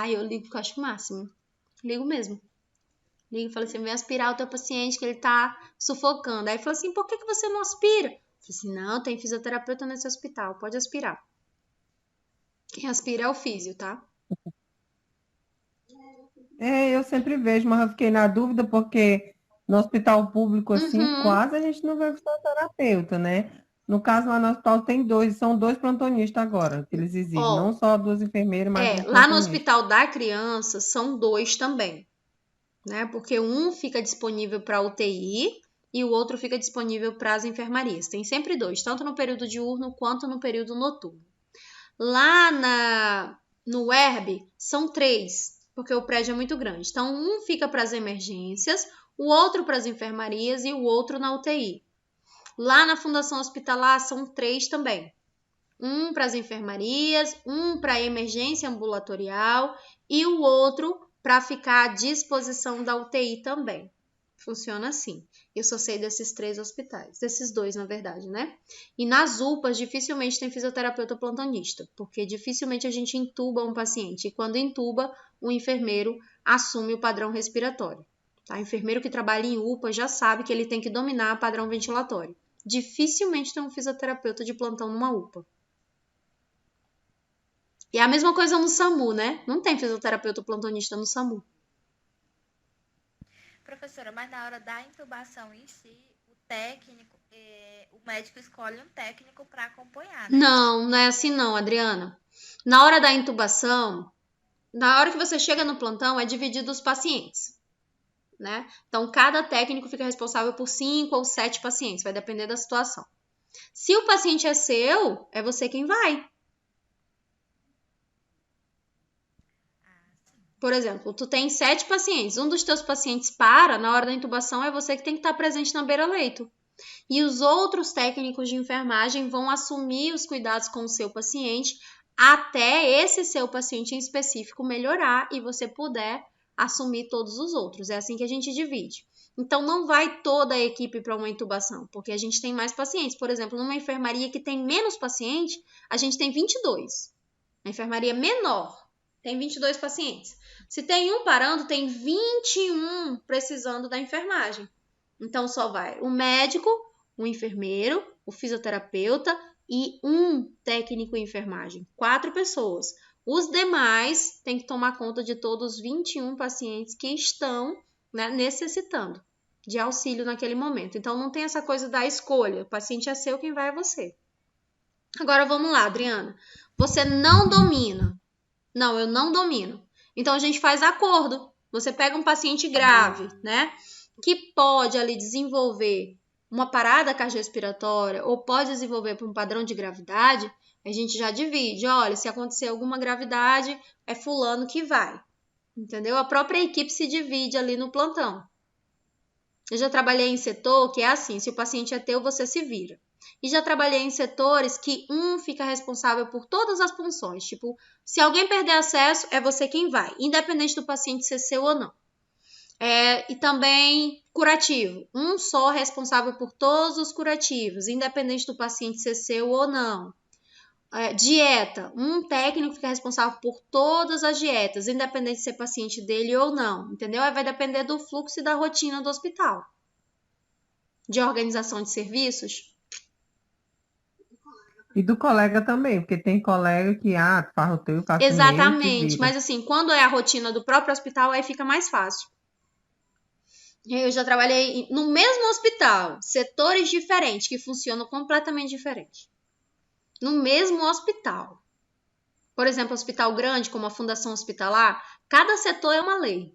S1: Eu ligo porque eu acho o máximo. Ligo mesmo. Ligo e falo assim, vem aspirar o teu paciente que ele tá sufocando. Aí fala assim, por que você não aspira? Eu falei assim, não, tem fisioterapeuta nesse hospital, pode aspirar. Quem aspira é o físio, tá?
S6: Eu sempre vejo, mas eu fiquei na dúvida porque no hospital público, assim, quase a gente não vê fisioterapeuta, né? No caso, lá no hospital tem são dois plantonistas agora, que eles exigem, não só duas enfermeiras, mas um
S1: lá no
S6: plantonista.
S1: hospital da criança são 2 também, né? Porque um fica disponível para UTI e o outro fica disponível para as enfermarias. Tem sempre 2, tanto no período diurno quanto no período noturno. Lá no ERB são 3, porque o prédio é muito grande. Então, um fica para as emergências, o outro para as enfermarias e o outro na UTI. Lá na Fundação Hospitalar são 3 também. Um para as enfermarias, um para a emergência ambulatorial e o outro para ficar à disposição da UTI também. Funciona assim. Eu só sei desses 3 hospitais. Desses 2, na verdade, né? E nas UPAs, dificilmente tem fisioterapeuta plantonista, porque dificilmente a gente intuba um paciente. E quando intuba, o enfermeiro assume o padrão respiratório. Tá? O enfermeiro que trabalha em UPA já sabe que ele tem que dominar o padrão ventilatório. Dificilmente tem um fisioterapeuta de plantão numa UPA. E é a mesma coisa no SAMU, né? Não tem fisioterapeuta plantonista no SAMU.
S5: Professora, mas na hora da intubação em si, o técnico, o médico escolhe um técnico para acompanhar, né?
S1: Não é assim não, Adriana. Na hora da intubação, na hora que você chega no plantão, é dividido os pacientes, né? Então, cada técnico fica responsável por 5 ou 7 pacientes, vai depender da situação. Se o paciente é seu, é você quem vai. Por exemplo, tu tem 7 pacientes, um dos teus pacientes para, na hora da intubação é você que tem que estar presente na beira-leito. E os outros técnicos de enfermagem vão assumir os cuidados com o seu paciente até esse seu paciente em específico melhorar e você puder assumir todos os outros. É assim que a gente divide. Então, não vai toda a equipe para uma intubação, porque a gente tem mais pacientes. Por exemplo, numa enfermaria que tem menos pacientes, a gente tem 22. Na enfermaria menor, tem 22 pacientes. Se tem um parando, tem 21 precisando da enfermagem. Então, só vai o médico, o enfermeiro, o fisioterapeuta e um técnico em enfermagem. 4 pessoas. Os demais têm que tomar conta de todos os 21 pacientes que estão, né, necessitando de auxílio naquele momento. Então, não tem essa coisa da escolha. O paciente é seu, quem vai é você. Agora, vamos lá, Adriana. Você não domina. Não, eu não domino. Então, a gente faz acordo. Você pega um paciente grave, né? Que pode ali desenvolver uma parada cardiorrespiratória ou pode desenvolver por um padrão de gravidade, a gente já divide. Olha, se acontecer alguma gravidade, é fulano que vai. Entendeu? A própria equipe se divide ali no plantão. Eu já trabalhei em setor que é assim, se o paciente é teu, você se vira. E já trabalhei em setores que um fica responsável por todas as funções. Tipo, se alguém perder acesso, é você quem vai, independente do paciente ser seu ou não. E também curativo. Um só responsável por todos os curativos, independente do paciente ser seu ou não. Dieta. Um técnico fica responsável por todas as dietas, independente de ser paciente dele ou não. Entendeu? Aí vai depender do fluxo e da rotina do hospital. De organização de serviços.
S6: E do colega também, porque tem colega que, faz o teu, eu faço o meu,
S1: Exatamente. Mas assim, quando é a rotina do próprio hospital, aí fica mais fácil. Eu já trabalhei no mesmo hospital, setores diferentes, que funcionam completamente diferente. No mesmo hospital. Por exemplo, hospital grande, como a Fundação Hospitalar, cada setor é uma lei.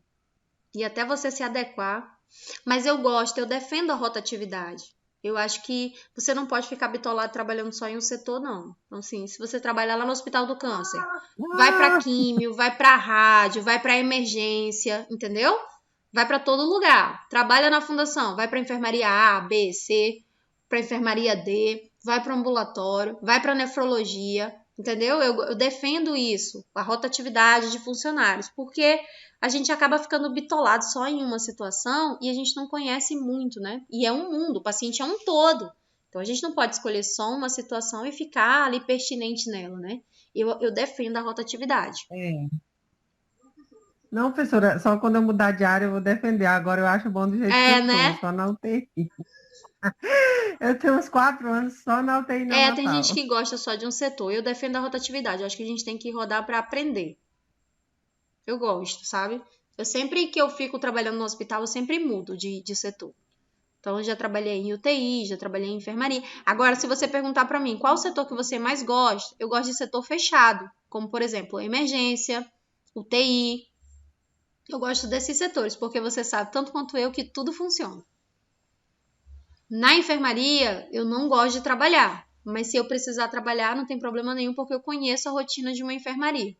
S1: E até você se adequar. Mas eu defendo a rotatividade. Eu acho que você não pode ficar bitolado trabalhando só em um setor, não. Então, assim, se você trabalhar lá no Hospital do Câncer, vai para químio, vai para rádio, vai para emergência, entendeu? Vai para todo lugar. Trabalha na fundação, vai para enfermaria A, B, C, para enfermaria D, vai para ambulatório, vai para nefrologia, entendeu? Eu defendo isso, a rotatividade de funcionários, porque a gente acaba ficando bitolado só em uma situação e a gente não conhece muito, né? E é um mundo, o paciente é um todo. Então, a gente não pode escolher só uma situação e ficar ali pertinente nela, né? Eu defendo a rotatividade.
S6: Não, professora, só quando eu mudar de área eu vou defender. Agora eu acho bom do jeito que eu
S1: né?
S6: tô, só na UTI. Eu tenho uns 4 anos só na UTI neonatal.
S1: Tem gente que gosta só de um setor. Eu defendo a rotatividade. Eu acho que a gente tem que rodar para aprender. Eu gosto, sabe? Sempre que eu fico trabalhando no hospital, eu sempre mudo de setor. Então, eu já trabalhei em UTI, já trabalhei em enfermaria. Agora, se você perguntar para mim qual o setor que você mais gosta, eu gosto de setor fechado. Como, por exemplo, emergência, UTI. Eu gosto desses setores, porque você sabe, tanto quanto eu, que tudo funciona. Na enfermaria, eu não gosto de trabalhar. Mas se eu precisar trabalhar, não tem problema nenhum, porque eu conheço a rotina de uma enfermaria.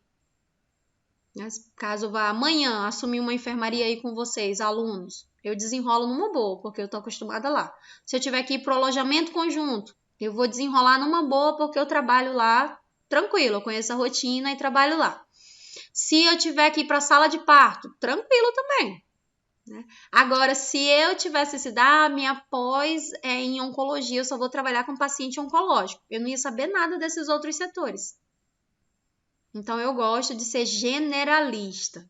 S1: Caso eu vá amanhã assumir uma enfermaria aí com vocês, alunos, eu desenrolo numa boa, porque eu tô acostumada lá. Se eu tiver que ir pro alojamento conjunto, eu vou desenrolar numa boa, porque eu trabalho lá tranquilo, eu conheço a rotina e trabalho lá. Se eu tiver que ir para a sala de parto, tranquilo também. Né? Agora, se eu tivesse sido, minha pós é em oncologia, eu só vou trabalhar com paciente oncológico. Eu não ia saber nada desses outros setores. Então, eu gosto de ser generalista,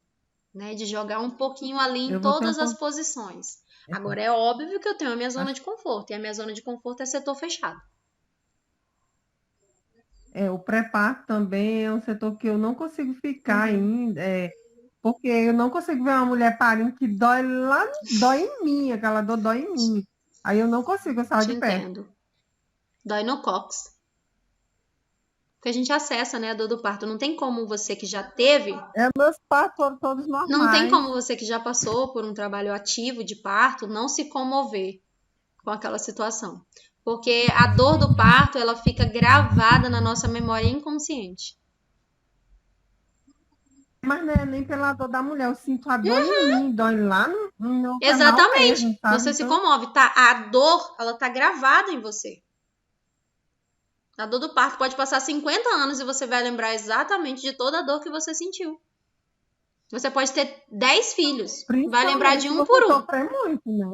S1: né? De jogar um pouquinho ali em todas as posições. Agora, é óbvio que eu tenho a minha zona de conforto, e a minha zona de conforto é setor fechado.
S6: O pré-parto também é um setor que eu não consigo ficar ainda, porque eu não consigo ver uma mulher parindo que dói em mim, aquela dor dói em mim. Aí eu não consigo sair de perto.
S1: Entendo. Dói no cóccix. Porque a gente acessa, né, a dor do parto. Não tem como você que já teve...
S6: Meus partos foram todos normais.
S1: Não tem como você que já passou por um trabalho ativo de parto não se comover com aquela situação. Porque a dor do parto, ela fica gravada na nossa memória inconsciente.
S6: Mas não é nem pela dor da mulher, eu sinto a dor em mim, dói lá no canal
S1: Exatamente.
S6: mesmo, sabe?
S1: Você se
S6: Então,
S1: comove, tá? A dor, ela tá gravada em você. A dor do parto pode passar 50 anos e você vai lembrar exatamente de toda a dor que você sentiu. Você pode ter 10 filhos, vai lembrar de
S6: principalmente se
S1: um
S6: você
S1: por um.
S6: sofrer muito, né?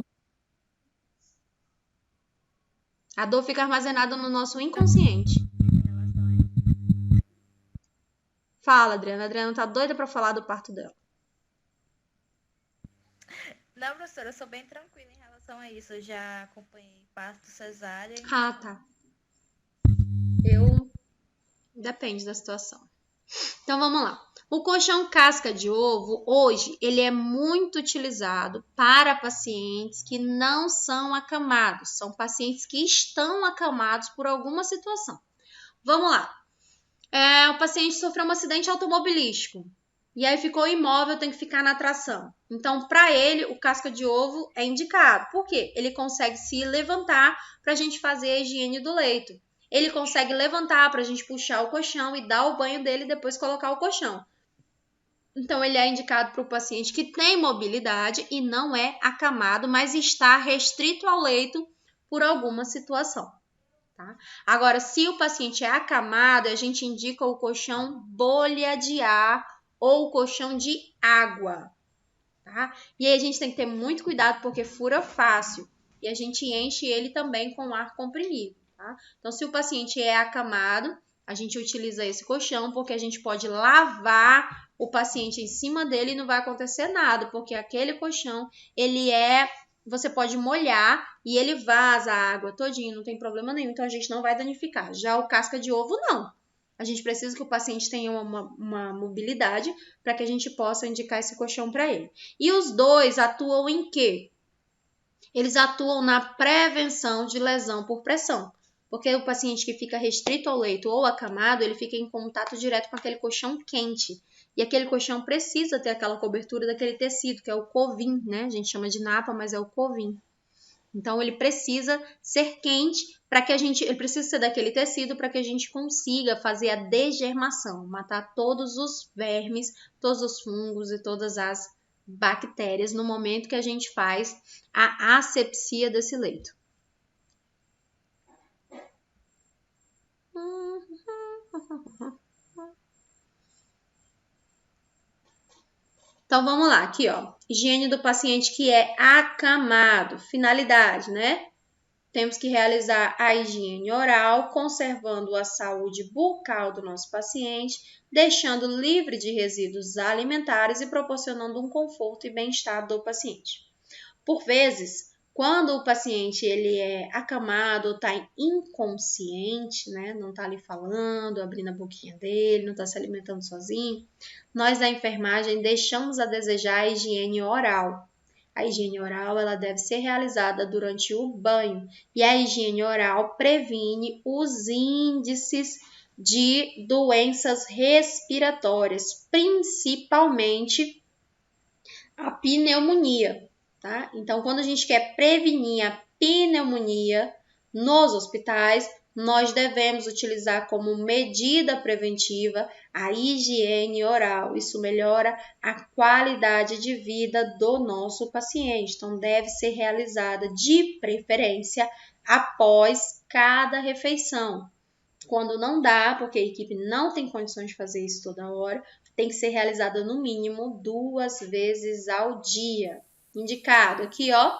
S1: A dor fica armazenada no nosso inconsciente. Fala, Adriana. A Adriana tá doida pra falar do parto dela.
S5: Não, professora, eu sou bem tranquila em relação a isso. Eu já acompanhei parto cesárea.
S1: Ah, tá. Depende da situação. Então, vamos lá. O colchão casca de ovo, hoje, ele é muito utilizado para pacientes que não são acamados. São pacientes que estão acamados por alguma situação. Vamos lá. O paciente sofreu um acidente automobilístico. E aí ficou imóvel, tem que ficar na tração. Então, para ele, o casca de ovo é indicado. Por quê? Ele consegue se levantar para a gente fazer a higiene do leito. Ele consegue levantar para a gente puxar o colchão e dar o banho dele e depois colocar o colchão. Então, ele é indicado para o paciente que tem mobilidade e não é acamado, mas está restrito ao leito por alguma situação. Tá? Agora, se o paciente é acamado, a gente indica o colchão bolha de ar ou o colchão de água. Tá? E aí a gente tem que ter muito cuidado porque fura fácil e a gente enche ele também com ar comprimido. Tá? Então, se o paciente é acamado, a gente utiliza esse colchão porque a gente pode lavar o paciente em cima dele e não vai acontecer nada, porque aquele colchão, você pode molhar e ele vaza a água todinho, não tem problema nenhum, então a gente não vai danificar. Já o casca de ovo, não. A gente precisa que o paciente tenha uma mobilidade para que a gente possa indicar esse colchão para ele. E os dois atuam em quê? Eles atuam na prevenção de lesão por pressão. Porque o paciente que fica restrito ao leito ou acamado, ele fica em contato direto com aquele colchão quente. E aquele colchão precisa ter aquela cobertura daquele tecido, que é o covim, né? A gente chama de napa, mas é o covim. Então, ele precisa ser quente ele precisa ser daquele tecido para que a gente consiga fazer a degermação, matar todos os vermes, todos os fungos e todas as bactérias no momento que a gente faz a asepsia desse leito. Então, vamos lá, aqui, ó. Higiene do paciente que é acamado. Finalidade, né? Temos que realizar a higiene oral, conservando a saúde bucal do nosso paciente, deixando livre de resíduos alimentares e proporcionando um conforto e bem-estar do paciente. Por vezes, quando o paciente ele é acamado ou está inconsciente, né, não está ali falando, abrindo a boquinha dele, não está se alimentando sozinho, nós da enfermagem deixamos a desejar a higiene oral. A higiene oral ela deve ser realizada durante o banho e a higiene oral previne os índices de doenças respiratórias, principalmente a pneumonia. Tá? Então, quando a gente quer prevenir a pneumonia nos hospitais, nós devemos utilizar como medida preventiva a higiene oral. Isso melhora a qualidade de vida do nosso paciente. Então, deve ser realizada de preferência após cada refeição. Quando não dá, porque a equipe não tem condições de fazer isso toda hora, tem que ser realizada no mínimo 2 vezes ao dia. Indicado aqui, ó,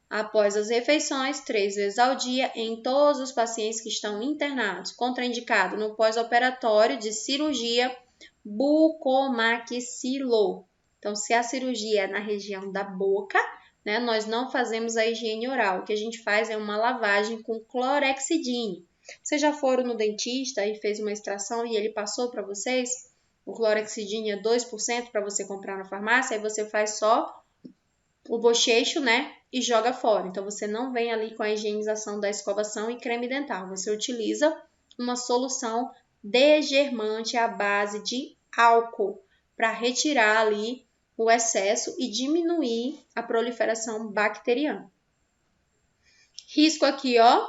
S1: após as refeições, 3 vezes ao dia em todos os pacientes que estão internados. Contraindicado no pós-operatório de cirurgia bucomaxilo. Então, se a cirurgia é na região da boca, né, nós não fazemos a higiene oral. O que a gente faz é uma lavagem com clorexidine. Vocês já foram no dentista e fez uma extração e ele passou para vocês? O clorexidine é 2% para você comprar na farmácia, aí você faz só o bochecho, né, e joga fora. Então, você não vem ali com a higienização da escovação e creme dental. Você utiliza uma solução degermante à base de álcool para retirar ali o excesso e diminuir a proliferação bacteriana. Risco aqui, ó,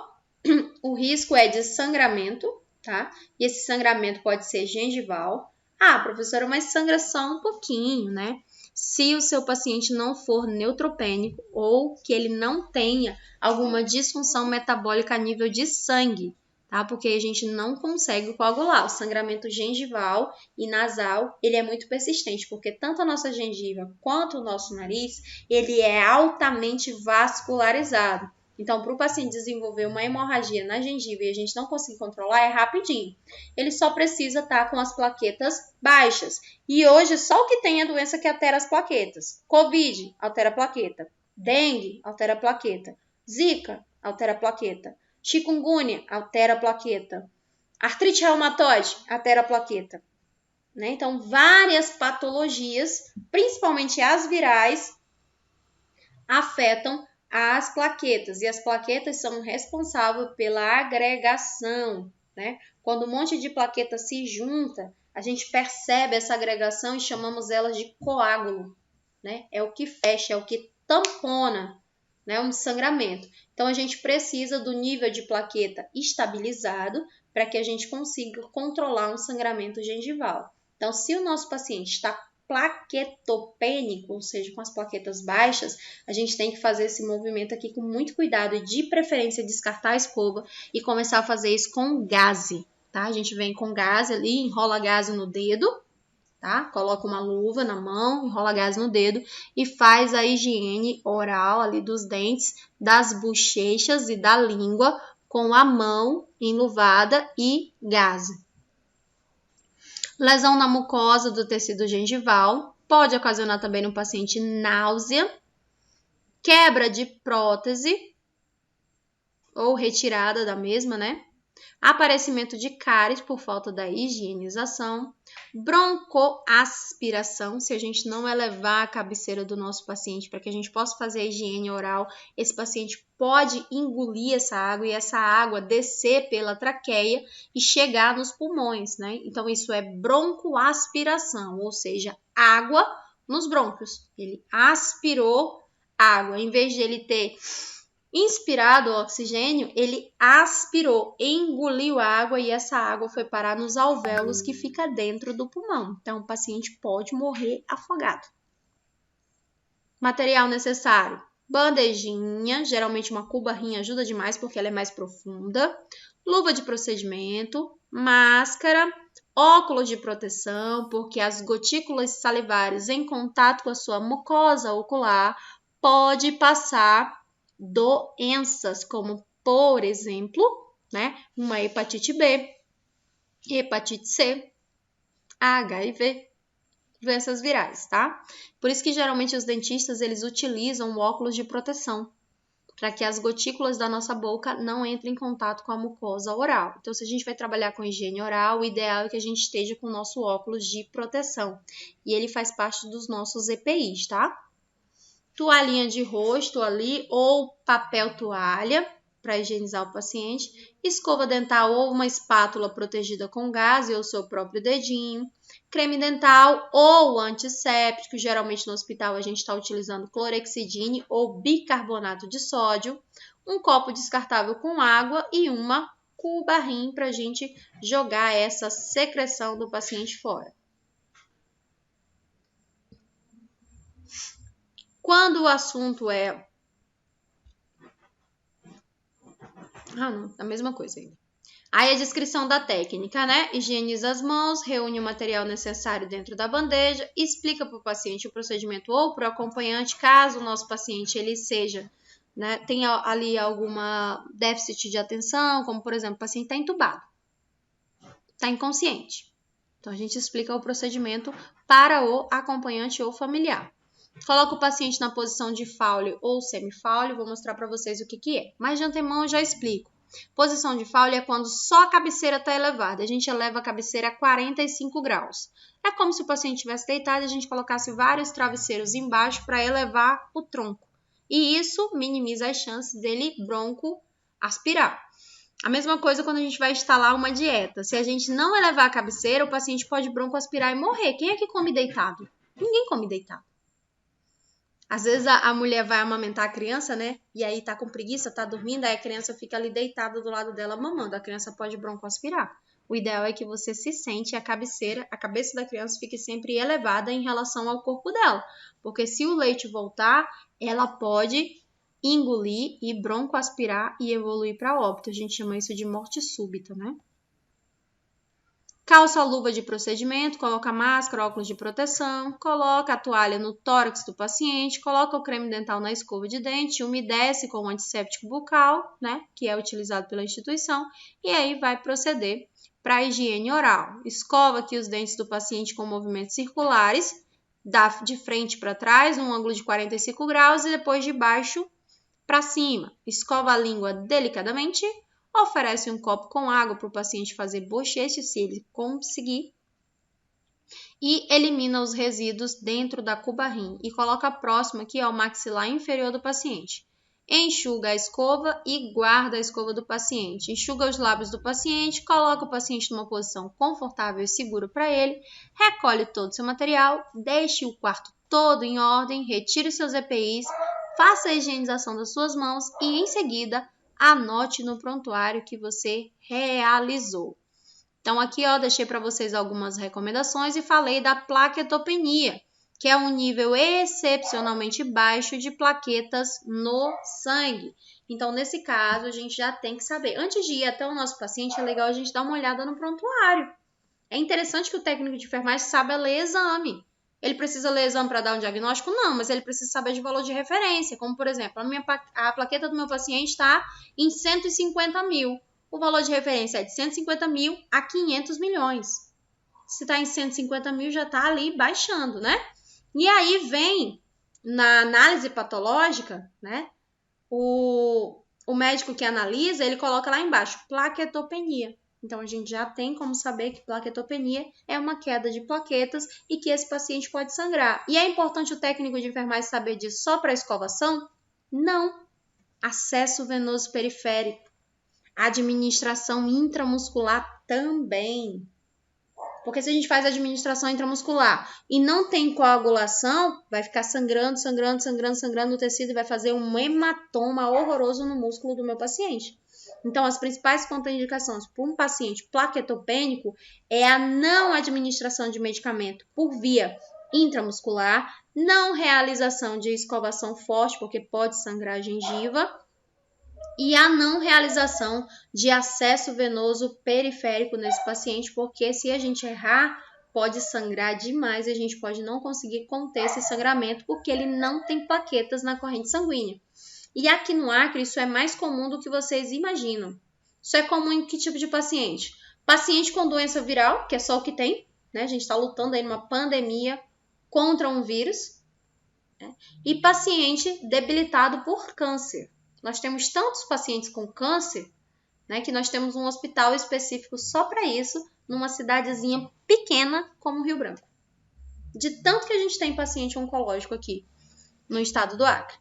S1: o risco é de sangramento, tá? E esse sangramento pode ser gengival, Ah, professora, mas sangra só um pouquinho, né? Se o seu paciente não for neutropênico ou que ele não tenha alguma disfunção metabólica a nível de sangue, tá? Porque a gente não consegue coagular. O sangramento gengival e nasal, ele é muito persistente, porque tanto a nossa gengiva quanto o nosso nariz, ele é altamente vascularizado. Então, para o paciente desenvolver uma hemorragia na gengiva e a gente não conseguir controlar, é rapidinho. Ele só precisa estar com as plaquetas baixas. E hoje, só o que tem é a doença que altera as plaquetas. Covid, altera a plaqueta. Dengue, altera a plaqueta. Zika, altera a plaqueta. Chikungunya, altera a plaqueta. Artrite reumatoide, altera a plaqueta. Né? Então, várias patologias, principalmente as virais, afetam as plaquetas. E as plaquetas são responsáveis pela agregação, né? Quando um monte de plaqueta se junta, a gente percebe essa agregação e chamamos elas de coágulo, né? É o que fecha, é o que tampona, né, um sangramento. Então, a gente precisa do nível de plaqueta estabilizado para que a gente consiga controlar um sangramento gengival. Então, se o nosso paciente está plaquetopênico, ou seja, com as plaquetas baixas, a gente tem que fazer esse movimento aqui com muito cuidado e de preferência descartar a escova e começar a fazer isso com gaze, tá? A gente vem com gaze ali, enrola gaze no dedo, tá? Coloca uma luva na mão, enrola gaze no dedo e faz a higiene oral ali dos dentes, das bochechas e da língua com a mão enluvada e gaze. Lesão na mucosa do tecido gengival pode ocasionar também no paciente náusea, quebra de prótese ou retirada da mesma, né? Aparecimento de cáries por falta da higienização, broncoaspiração, se a gente não elevar a cabeceira do nosso paciente para que a gente possa fazer a higiene oral, esse paciente pode engolir essa água e essa água descer pela traqueia e chegar nos pulmões, né? Então, isso é broncoaspiração, ou seja, água nos brônquios. Ele aspirou água, em vez de ele ter inspirado o oxigênio, ele aspirou, engoliu a água e essa água foi parar nos alvéolos que fica dentro do pulmão. Então, o paciente pode morrer afogado. Material necessário: bandejinha, geralmente uma cubarrinha ajuda demais porque ela é mais profunda, luva de procedimento, máscara, óculos de proteção, porque as gotículas salivares em contato com a sua mucosa ocular pode passar doenças, como, por exemplo, né, uma hepatite B, hepatite C, HIV, doenças virais, tá? Por isso que geralmente os dentistas, eles utilizam o óculos de proteção, para que as gotículas da nossa boca não entrem em contato com a mucosa oral. Então, se a gente vai trabalhar com higiene oral, o ideal é que a gente esteja com o nosso óculos de proteção. E ele faz parte dos nossos EPIs, tá? Toalhinha de rosto ali ou papel toalha para higienizar o paciente, escova dental ou uma espátula protegida com gaze ou seu próprio dedinho, creme dental ou antisséptico, geralmente no hospital a gente está utilizando clorexidine ou bicarbonato de sódio, um copo descartável com água e uma cubarrinha para a gente jogar essa secreção do paciente fora. Quando o assunto é... a mesma coisa ainda. Aí a descrição da técnica, né? Higieniza as mãos, reúne o material necessário dentro da bandeja, explica para o paciente o procedimento ou para o acompanhante, caso o nosso paciente ele seja, né, tenha ali alguma déficit de atenção, como por exemplo, o paciente está entubado, está inconsciente. Então a gente explica o procedimento para o acompanhante ou familiar. Coloca o paciente na posição de Fowler ou semi-Fowler, vou mostrar para vocês o que é. Mas de antemão eu já explico. Posição de Fowler é quando só a cabeceira está elevada. A gente eleva a cabeceira a 45 graus. É como se o paciente estivesse deitado e a gente colocasse vários travesseiros embaixo para elevar o tronco. E isso minimiza as chances dele broncoaspirar. A mesma coisa quando a gente vai instalar uma dieta. Se a gente não elevar a cabeceira, o paciente pode broncoaspirar e morrer. Quem é que come deitado? Ninguém come deitado. Às vezes a mulher vai amamentar a criança, né? E aí tá com preguiça, tá dormindo, aí a criança fica ali deitada do lado dela mamando. A criança pode broncoaspirar. O ideal é que você se sente a cabeça da criança fique sempre elevada em relação ao corpo dela, porque se o leite voltar, ela pode engolir e broncoaspirar e evoluir para óbito. A gente chama isso de morte súbita, né? Calça a luva de procedimento, coloca a máscara, óculos de proteção, coloca a toalha no tórax do paciente, coloca o creme dental na escova de dente, umedece com o antisséptico bucal, né, que é utilizado pela instituição, e aí vai proceder para a higiene oral. Escova aqui os dentes do paciente com movimentos circulares, dá de frente para trás, um ângulo de 45 graus e depois de baixo para cima. Escova a língua delicadamente. Oferece um copo com água para o paciente fazer bochecho, se ele conseguir, e elimina os resíduos dentro da cuba-rim e coloca próximo aqui ao maxilar inferior do paciente. Enxuga a escova e guarda a escova do paciente. Enxuga os lábios do paciente, coloca o paciente numa posição confortável e segura para ele, recolhe todo o seu material, deixe o quarto todo em ordem, retire os seus EPIs, faça a higienização das suas mãos e, em seguida, anote no prontuário que você realizou. Então, aqui, ó, deixei para vocês algumas recomendações e falei da plaquetopenia, que é um nível excepcionalmente baixo de plaquetas no sangue. Então, nesse caso, a gente já tem que saber. Antes de ir até o nosso paciente, é legal a gente dar uma olhada no prontuário. É interessante que o técnico de enfermagem saiba ler exame. Ele precisa ler exame para dar um diagnóstico? Não, mas ele precisa saber de valor de referência, como, por exemplo, a plaqueta do meu paciente está em 150 mil. O valor de referência é de 150 mil a 500 milhões. Se está em 150 mil, já está ali baixando, né? E aí vem, na análise patológica, né? O médico que analisa, ele coloca lá embaixo, plaquetopenia. Então, a gente já tem como saber que plaquetopenia é uma queda de plaquetas e que esse paciente pode sangrar. E é importante o técnico de enfermagem saber disso só para escovação? Não. Acesso venoso periférico. Administração intramuscular também. Porque se a gente faz administração intramuscular e não tem coagulação, vai ficar sangrando no tecido e vai fazer um hematoma horroroso no músculo do meu paciente. Então, as principais contraindicações para um paciente plaquetopênico é a não administração de medicamento por via intramuscular, não realização de escovação forte, porque pode sangrar a gengiva, e a não realização de acesso venoso periférico nesse paciente, porque se a gente errar, pode sangrar demais e a gente pode não conseguir conter esse sangramento, porque ele não tem plaquetas na corrente sanguínea. E aqui no Acre, isso é mais comum do que vocês imaginam. Isso é comum em que tipo de paciente? Paciente com doença viral, que é só o que tem, né? A gente está lutando aí numa pandemia contra um vírus, né? E paciente debilitado por câncer. Nós temos tantos pacientes com câncer, né, que nós temos um hospital específico só para isso, numa cidadezinha pequena como Rio Branco. De tanto que a gente tem paciente oncológico aqui no estado do Acre.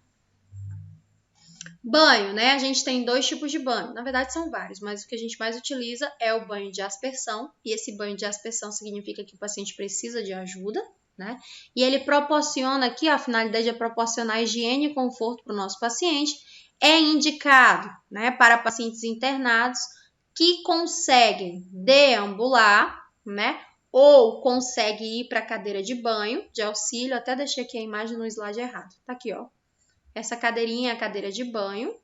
S1: Banho, né? A gente tem 2 tipos de banho. Na verdade, são vários, mas o que a gente mais utiliza é o banho de aspersão. E esse banho de aspersão significa que o paciente precisa de ajuda, né? E ele proporciona aqui, a finalidade é proporcionar higiene e conforto para o nosso paciente. É indicado, né, para pacientes internados que conseguem deambular, né? Ou conseguem ir para a cadeira de banho, de auxílio. Até deixei aqui a imagem no slide errado. Tá aqui, ó. Essa cadeirinha é a cadeira de banho,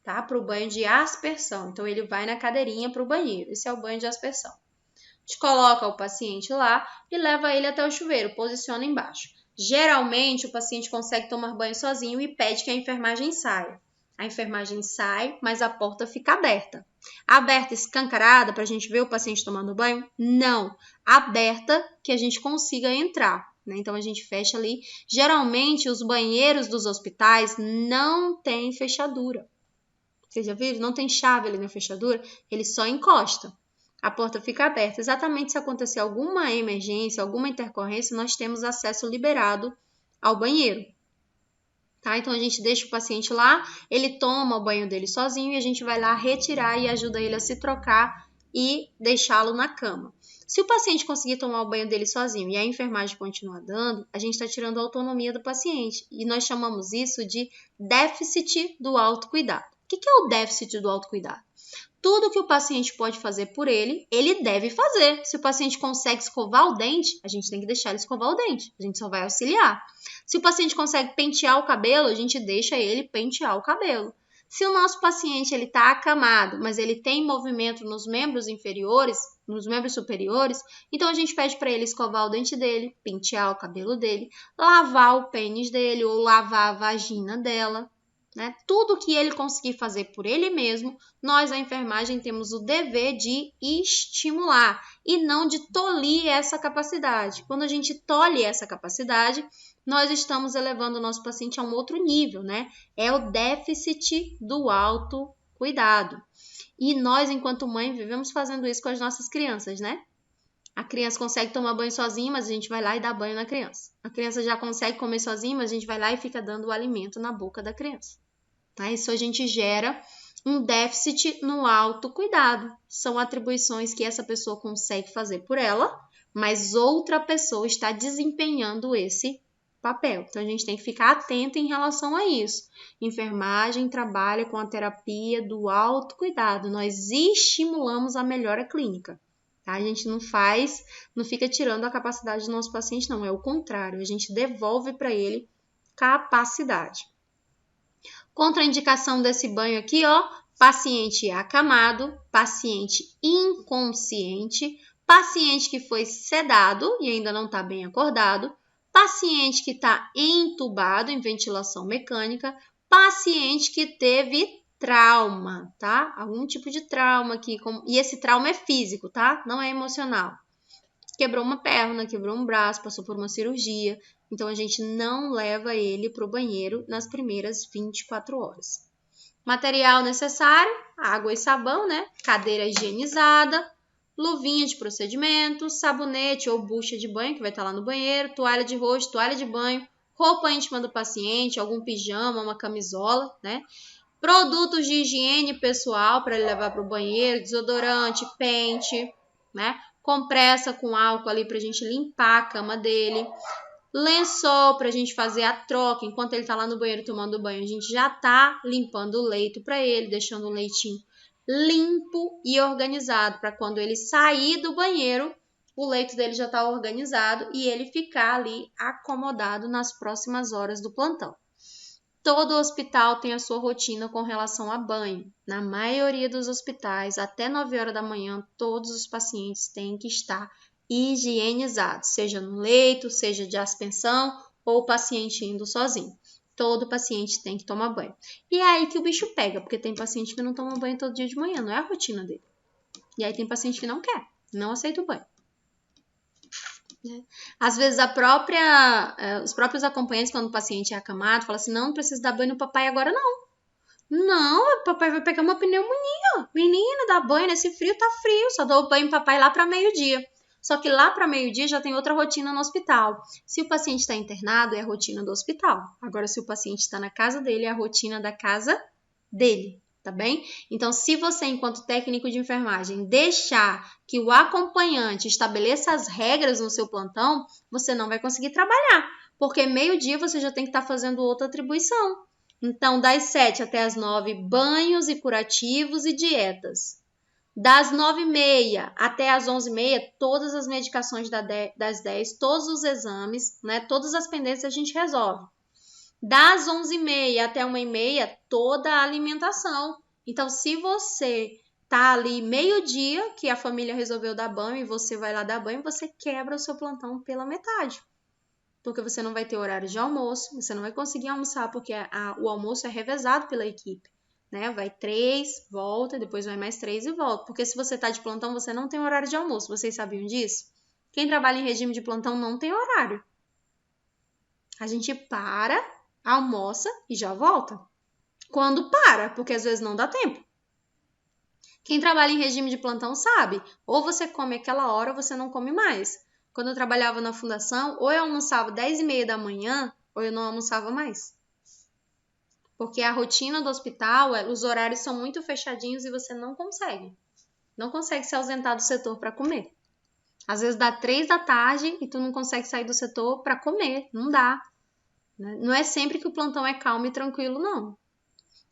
S1: tá? Para o banho de aspersão. Então, ele vai na cadeirinha para o banheiro. Esse é o banho de aspersão. A gente coloca o paciente lá e leva ele até o chuveiro, posiciona embaixo. Geralmente, o paciente consegue tomar banho sozinho e pede que a enfermagem saia. A enfermagem sai, mas a porta fica aberta. Aberta, escancarada, para a gente ver o paciente tomando banho? Não. Aberta, que a gente consiga entrar. Então, a gente fecha ali. Geralmente, os banheiros dos hospitais não têm fechadura. Vocês já viram? Não tem chave ali na fechadura. Ele só encosta. A porta fica aberta. Exatamente se acontecer alguma emergência, alguma intercorrência, nós temos acesso liberado ao banheiro. Tá? Então, a gente deixa o paciente lá, ele toma o banho dele sozinho e a gente vai lá retirar e ajuda ele a se trocar e deixá-lo na cama. Se o paciente conseguir tomar o banho dele sozinho e a enfermagem continuar dando, a gente está tirando a autonomia do paciente. E nós chamamos isso de déficit do autocuidado. que é o déficit do autocuidado? Tudo que o paciente pode fazer por ele, ele deve fazer. Se o paciente consegue escovar o dente, a gente tem que deixar ele escovar o dente. A gente só vai auxiliar. Se o paciente consegue pentear o cabelo, a gente deixa ele pentear o cabelo. Se o nosso paciente está acamado, mas ele tem movimento nos membros inferiores, nos membros superiores, então a gente pede para ele escovar o dente dele, pentear o cabelo dele, lavar o pênis dele ou lavar a vagina dela. Né? Tudo que ele conseguir fazer por ele mesmo, nós, a enfermagem, temos o dever de estimular e não de tolir essa capacidade. Quando a gente tolhe essa capacidade, nós estamos elevando o nosso paciente a um outro nível, né? É o déficit do autocuidado. E nós, enquanto mãe, vivemos fazendo isso com as nossas crianças, né? A criança consegue tomar banho sozinha, mas a gente vai lá e dá banho na criança. A criança já consegue comer sozinha, mas a gente vai lá e fica dando o alimento na boca da criança. Tá? Isso a gente gera um déficit no autocuidado. São atribuições que essa pessoa consegue fazer por ela, mas outra pessoa está desempenhando esse papel. Então, a gente tem que ficar atento em relação a isso. Enfermagem trabalha com a terapia do autocuidado. Nós estimulamos a melhora clínica. Tá? A gente não fica tirando a capacidade do nosso paciente, não. É o contrário. A gente devolve para ele capacidade. Contraindicação desse banho aqui, ó, paciente acamado, paciente inconsciente, paciente que foi sedado e ainda não está bem acordado, paciente que está entubado em ventilação mecânica, paciente que teve trauma, tá? Algum tipo de trauma aqui, e esse trauma é físico, tá? Não é emocional. Quebrou uma perna, quebrou um braço, passou por uma cirurgia. Então, a gente não leva ele para o banheiro nas primeiras 24 horas. Material necessário, água e sabão, né? Cadeira higienizada, luvinha de procedimento, sabonete ou bucha de banho, que vai estar lá no banheiro, toalha de rosto, toalha de banho, roupa íntima do paciente, algum pijama, uma camisola, né? Produtos de higiene pessoal para ele levar para o banheiro, desodorante, pente, né? Compressa com álcool ali para a gente limpar a cama dele. Lençol para a gente fazer a troca. Enquanto ele está lá no banheiro tomando banho, a gente já está limpando o leito para ele, deixando o leitinho limpo e organizado, para quando ele sair do banheiro, o leito dele já está organizado e ele ficar ali acomodado nas próximas horas do plantão. Todo hospital tem a sua rotina com relação a banho. Na maioria dos hospitais, até 9 horas da manhã, todos os pacientes têm que estar higienizados, seja no leito, seja de aspersão ou o paciente indo sozinho. Todo paciente tem que tomar banho. E é aí que o bicho pega, porque tem paciente que não toma banho todo dia de manhã, não é a rotina dele. E aí tem paciente que não quer, não aceita o banho. Às vezes os próprios acompanhantes, quando o paciente é acamado, falam assim, não precisa dar banho no papai agora não. Não, o papai vai pegar uma pneumonia. Menina, dá banho nesse frio, tá frio, só dou banho no papai lá para meio-dia. Só que lá para meio-dia já tem outra rotina no hospital. Se o paciente está internado, é a rotina do hospital. Agora, se o paciente está na casa dele, é a rotina da casa dele. Tá bem? Então, se você, enquanto técnico de enfermagem, deixar que o acompanhante estabeleça as regras no seu plantão, você não vai conseguir trabalhar, porque meio-dia você já tem que estar fazendo outra atribuição. Então, das 7 até as 9, banhos e curativos e dietas. Das 9h30 até as 11h30, todas as medicações das 10, todos os exames, né, todas as pendências a gente resolve. Das 11h30 até 1h30, toda a alimentação. Então, se você tá ali meio-dia, que a família resolveu dar banho e você vai lá dar banho, você quebra o seu plantão pela metade. Porque você não vai ter horário de almoço, você não vai conseguir almoçar, porque o almoço é revezado pela equipe. Né? Vai 3, volta, depois vai mais 3 e volta. Porque se você tá de plantão, você não tem horário de almoço. Vocês sabiam disso? Quem trabalha em regime de plantão não tem horário. A gente para, almoça e já volta. Quando para, porque às vezes não dá tempo. Quem trabalha em regime de plantão sabe, ou você come aquela hora ou você não come mais. Quando eu trabalhava na fundação, ou eu almoçava 10h30 da manhã, ou eu não almoçava mais. Porque a rotina do hospital, os horários são muito fechadinhos e você não consegue. Não consegue se ausentar do setor para comer. Às vezes dá 3 da tarde e tu não consegue sair do setor para comer, não dá. Não é sempre que o plantão é calmo e tranquilo, não.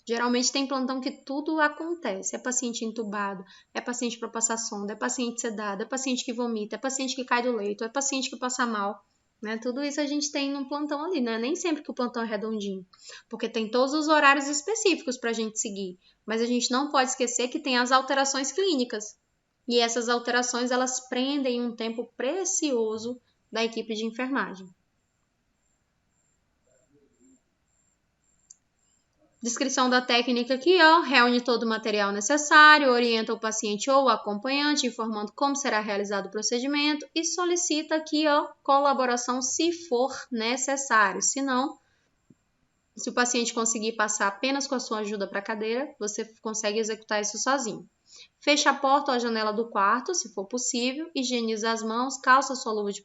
S1: Geralmente tem plantão que tudo acontece. É paciente entubado, é paciente para passar sonda, é paciente sedado, é paciente que vomita, é paciente que cai do leito, é paciente que passa mal. Né? Tudo isso a gente tem num plantão ali, né? Nem sempre que o plantão é redondinho, porque tem todos os horários específicos para a gente seguir. Mas a gente não pode esquecer que tem as alterações clínicas. E essas alterações, elas prendem um tempo precioso da equipe de enfermagem. Descrição da técnica aqui, ó, reúne todo o material necessário, orienta o paciente ou o acompanhante, informando como será realizado o procedimento e solicita aqui, ó, colaboração se for necessário. Se não, se o paciente conseguir passar apenas com a sua ajuda para a cadeira, você consegue executar isso sozinho. Fecha a porta ou a janela do quarto, se for possível, higieniza as mãos, calça sua luva de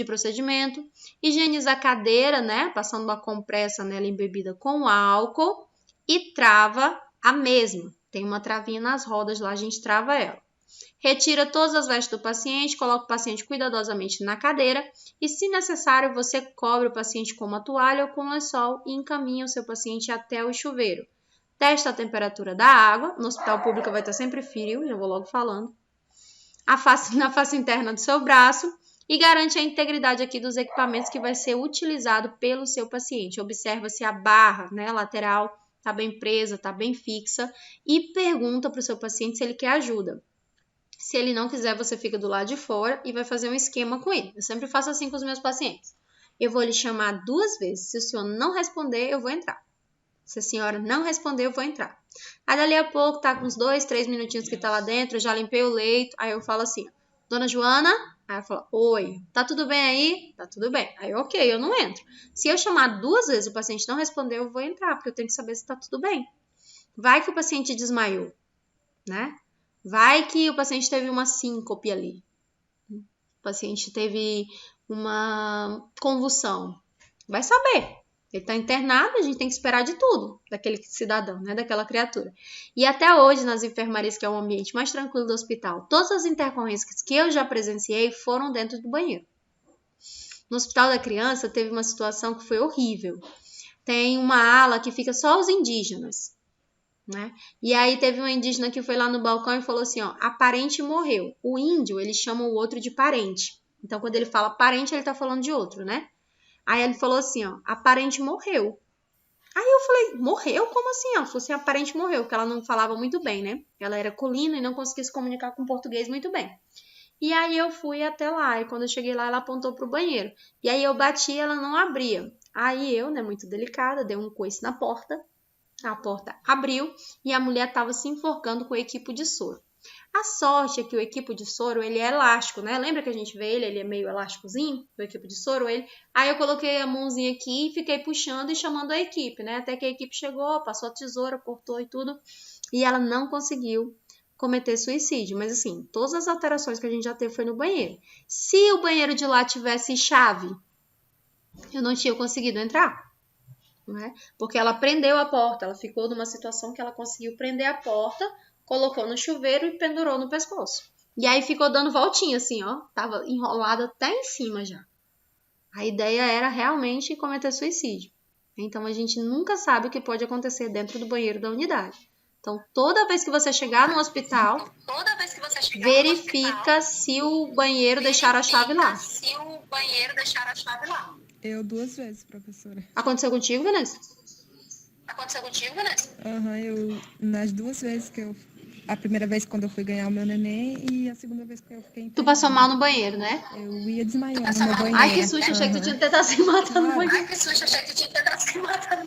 S1: procedimento, higieniza a cadeira, né, passando uma compressa nela embebida com álcool e trava a mesma. Tem uma travinha nas rodas lá, a gente trava ela. Retira todas as vestes do paciente, coloca o paciente cuidadosamente na cadeira e, se necessário, você cobre o paciente com uma toalha ou com um lençol e encaminha o seu paciente até o chuveiro. Testa a temperatura da água, no hospital público vai estar sempre frio, já vou logo falando. Na face interna do seu braço e garante a integridade aqui dos equipamentos que vai ser utilizado pelo seu paciente. Observa se a barra, né, lateral está bem presa, está bem fixa e pergunta para o seu paciente se ele quer ajuda. Se ele não quiser, você fica do lado de fora e vai fazer um esquema com ele. Eu sempre faço assim com os meus pacientes. Eu vou lhe chamar 2 vezes. Se o senhor não responder, eu vou entrar. Se a senhora não responder, eu vou entrar. Aí, dali a pouco, tá com uns 2, 3 minutinhos que tá lá dentro, eu já limpei o leito. Aí eu falo assim, Dona Joana? Aí ela fala, oi, tá tudo bem aí? Tá tudo bem. Aí, ok, eu não entro. Se eu chamar 2 vezes e o paciente não responder, eu vou entrar, porque eu tenho que saber se tá tudo bem. Vai que o paciente desmaiou, né? Vai que o paciente teve uma síncope ali. O paciente teve uma convulsão. Vai saber. Ele está internado, a gente tem que esperar de tudo daquele cidadão, né, daquela criatura. E até hoje, nas enfermarias, que é o ambiente mais tranquilo do hospital, todas as intercorrências que eu já presenciei foram dentro do banheiro. No Hospital da Criança, teve uma situação que foi horrível. Tem uma ala que fica só os indígenas, né? E aí teve uma indígena que foi lá no balcão e falou assim, ó, a parente morreu. O índio, ele chama o outro de parente. Então, quando ele fala parente, ele tá falando de outro, né? Aí ele falou assim, ó, a parente morreu. Aí eu falei, morreu? Como assim? Ela falou assim, a parente morreu, porque ela não falava muito bem, né? Ela era colina e não conseguia se comunicar com português muito bem. E aí eu fui até lá, e quando eu cheguei lá, ela apontou pro banheiro. E aí eu bati e ela não abria. Aí eu, né, muito delicada, dei um coice na porta. A porta abriu e a mulher estava se enforcando com o equipo de soro. A sorte é que o equipo de soro, ele é elástico, né? Lembra que a gente vê ele é meio elásticozinho, o equipo de soro, ele. Aí eu coloquei a mãozinha aqui e fiquei puxando e chamando a equipe, né? Até que a equipe chegou, passou a tesoura, cortou e tudo. E ela não conseguiu cometer suicídio. Mas assim, todas as alterações que a gente já teve foi no banheiro. Se o banheiro de lá tivesse chave, eu não tinha conseguido entrar. Né? Porque ela prendeu a porta, ela ficou numa situação que ela conseguiu prender a porta, colocou no chuveiro e pendurou no pescoço. E aí ficou dando voltinha assim, ó, tava enrolada até em cima já. A ideia era realmente cometer suicídio. Então a gente nunca sabe o que pode acontecer dentro do banheiro da unidade. Então toda vez que você chegar no hospital, verifica se o banheiro deixar a chave lá.
S2: Eu 2 vezes, professora.
S1: Aconteceu contigo, Vanessa?
S2: Aham, eu nas 2 vezes que eu... A primeira vez quando eu fui ganhar o meu neném e a segunda vez que eu fiquei internada.
S1: Tu passou mal no banheiro, né?
S2: Eu ia desmaiando no banheiro.
S1: Ai, que susto, achei que tu tinha tentado se matar no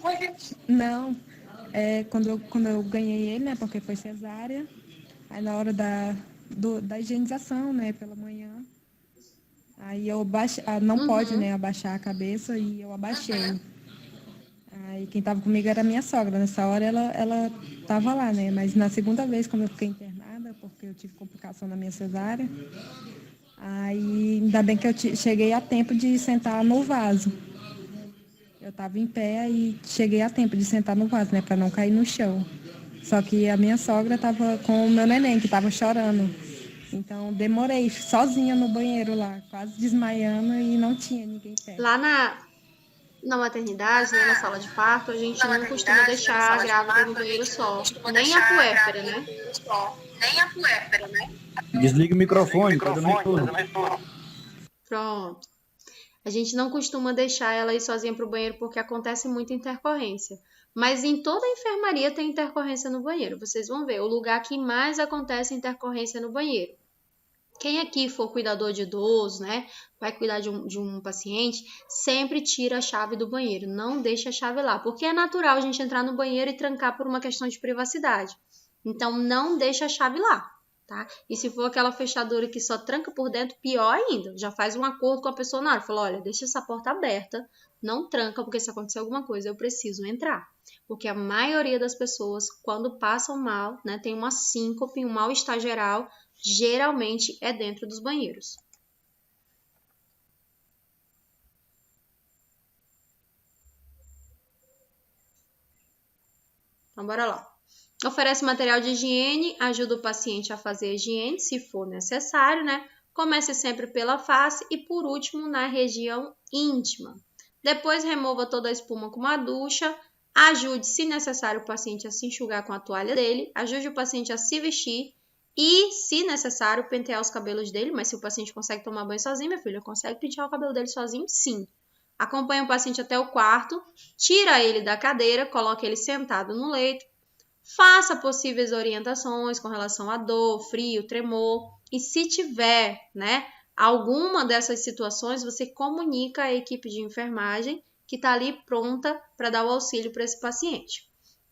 S1: banheiro.
S2: Não, quando eu ganhei ele, né, porque foi cesárea, aí na hora da higienização, né, pela manhã, aí eu não pode, né, abaixar a cabeça e eu abaixei. Aí quem tava comigo era a minha sogra. Nessa hora ela tava lá, né? Mas na segunda vez, quando eu fiquei internada, porque eu tive complicação na minha cesárea, aí ainda bem que eu cheguei a tempo de sentar no vaso. Eu tava em pé e cheguei a tempo de sentar no vaso, né? Pra não cair no chão. Só que a minha sogra tava com o meu neném, que tava chorando. Então demorei sozinha no banheiro lá, quase desmaiando e não tinha ninguém perto.
S1: Lá Na maternidade, né, na sala de parto, a gente não costuma deixar a grávida no banheiro só, nem a puérpera, né?
S3: Desliga o microfone, tá dando retorno.
S1: Pronto. A gente não costuma deixar ela ir sozinha para o banheiro porque acontece muita intercorrência. Mas em toda a enfermaria tem intercorrência no banheiro. Vocês vão ver, o lugar que mais acontece intercorrência no banheiro. Quem aqui for cuidador de idoso, né, vai cuidar de um paciente, sempre tira a chave do banheiro, não deixa a chave lá, porque é natural a gente entrar no banheiro e trancar por uma questão de privacidade. Então, não deixa a chave lá, tá? E se for aquela fechadura que só tranca por dentro, pior ainda, já faz um acordo com a pessoa na hora, fala, olha, deixa essa porta aberta, não tranca, porque se acontecer alguma coisa, eu preciso entrar. Porque a maioria das pessoas, quando passam mal, né, tem uma síncope, um mal-estar geral, geralmente é dentro dos banheiros. Então, bora lá. Oferece material de higiene, ajuda o paciente a fazer a higiene, se for necessário, né? Comece sempre pela face e, por último, na região íntima. Depois, remova toda a espuma com uma ducha. Ajude, se necessário, o paciente a se enxugar com a toalha dele. Ajude o paciente a se vestir. E, se necessário, pentear os cabelos dele, mas se o paciente consegue tomar banho sozinho, minha filha, consegue pentear o cabelo dele sozinho? Sim. Acompanha o paciente até o quarto, tira ele da cadeira, coloca ele sentado no leito, faça possíveis orientações com relação a dor, frio, tremor, e se tiver, né, alguma dessas situações, você comunica à equipe de enfermagem que está ali pronta para dar o auxílio para esse paciente.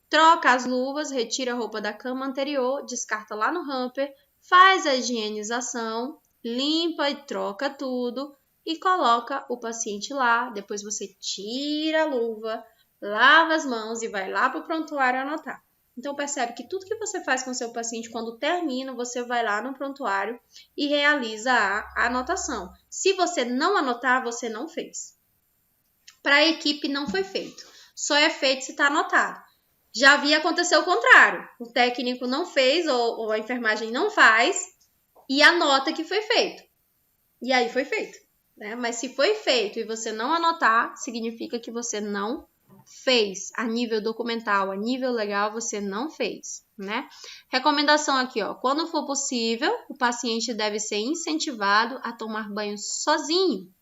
S1: Troca as luvas, retira a roupa da cama anterior, descarta lá no hamper, faz a higienização, limpa e troca tudo e coloca o paciente lá. Depois você tira a luva, lava as mãos e vai lá para o prontuário anotar. Então percebe que tudo que você faz com o seu paciente, quando termina, você vai lá no prontuário e realiza a anotação. Se você não anotar, você não fez. Para a equipe não foi feito. Só é feito se está anotado. Já havia acontecido o contrário. O técnico não fez ou a enfermagem não faz e anota que foi feito. E aí foi feito, né? Mas se foi feito e você não anotar, significa que você não fez. A nível documental, a nível legal, você não fez, né? Recomendação aqui, ó. Quando for possível, o paciente deve ser incentivado a tomar banho sozinho,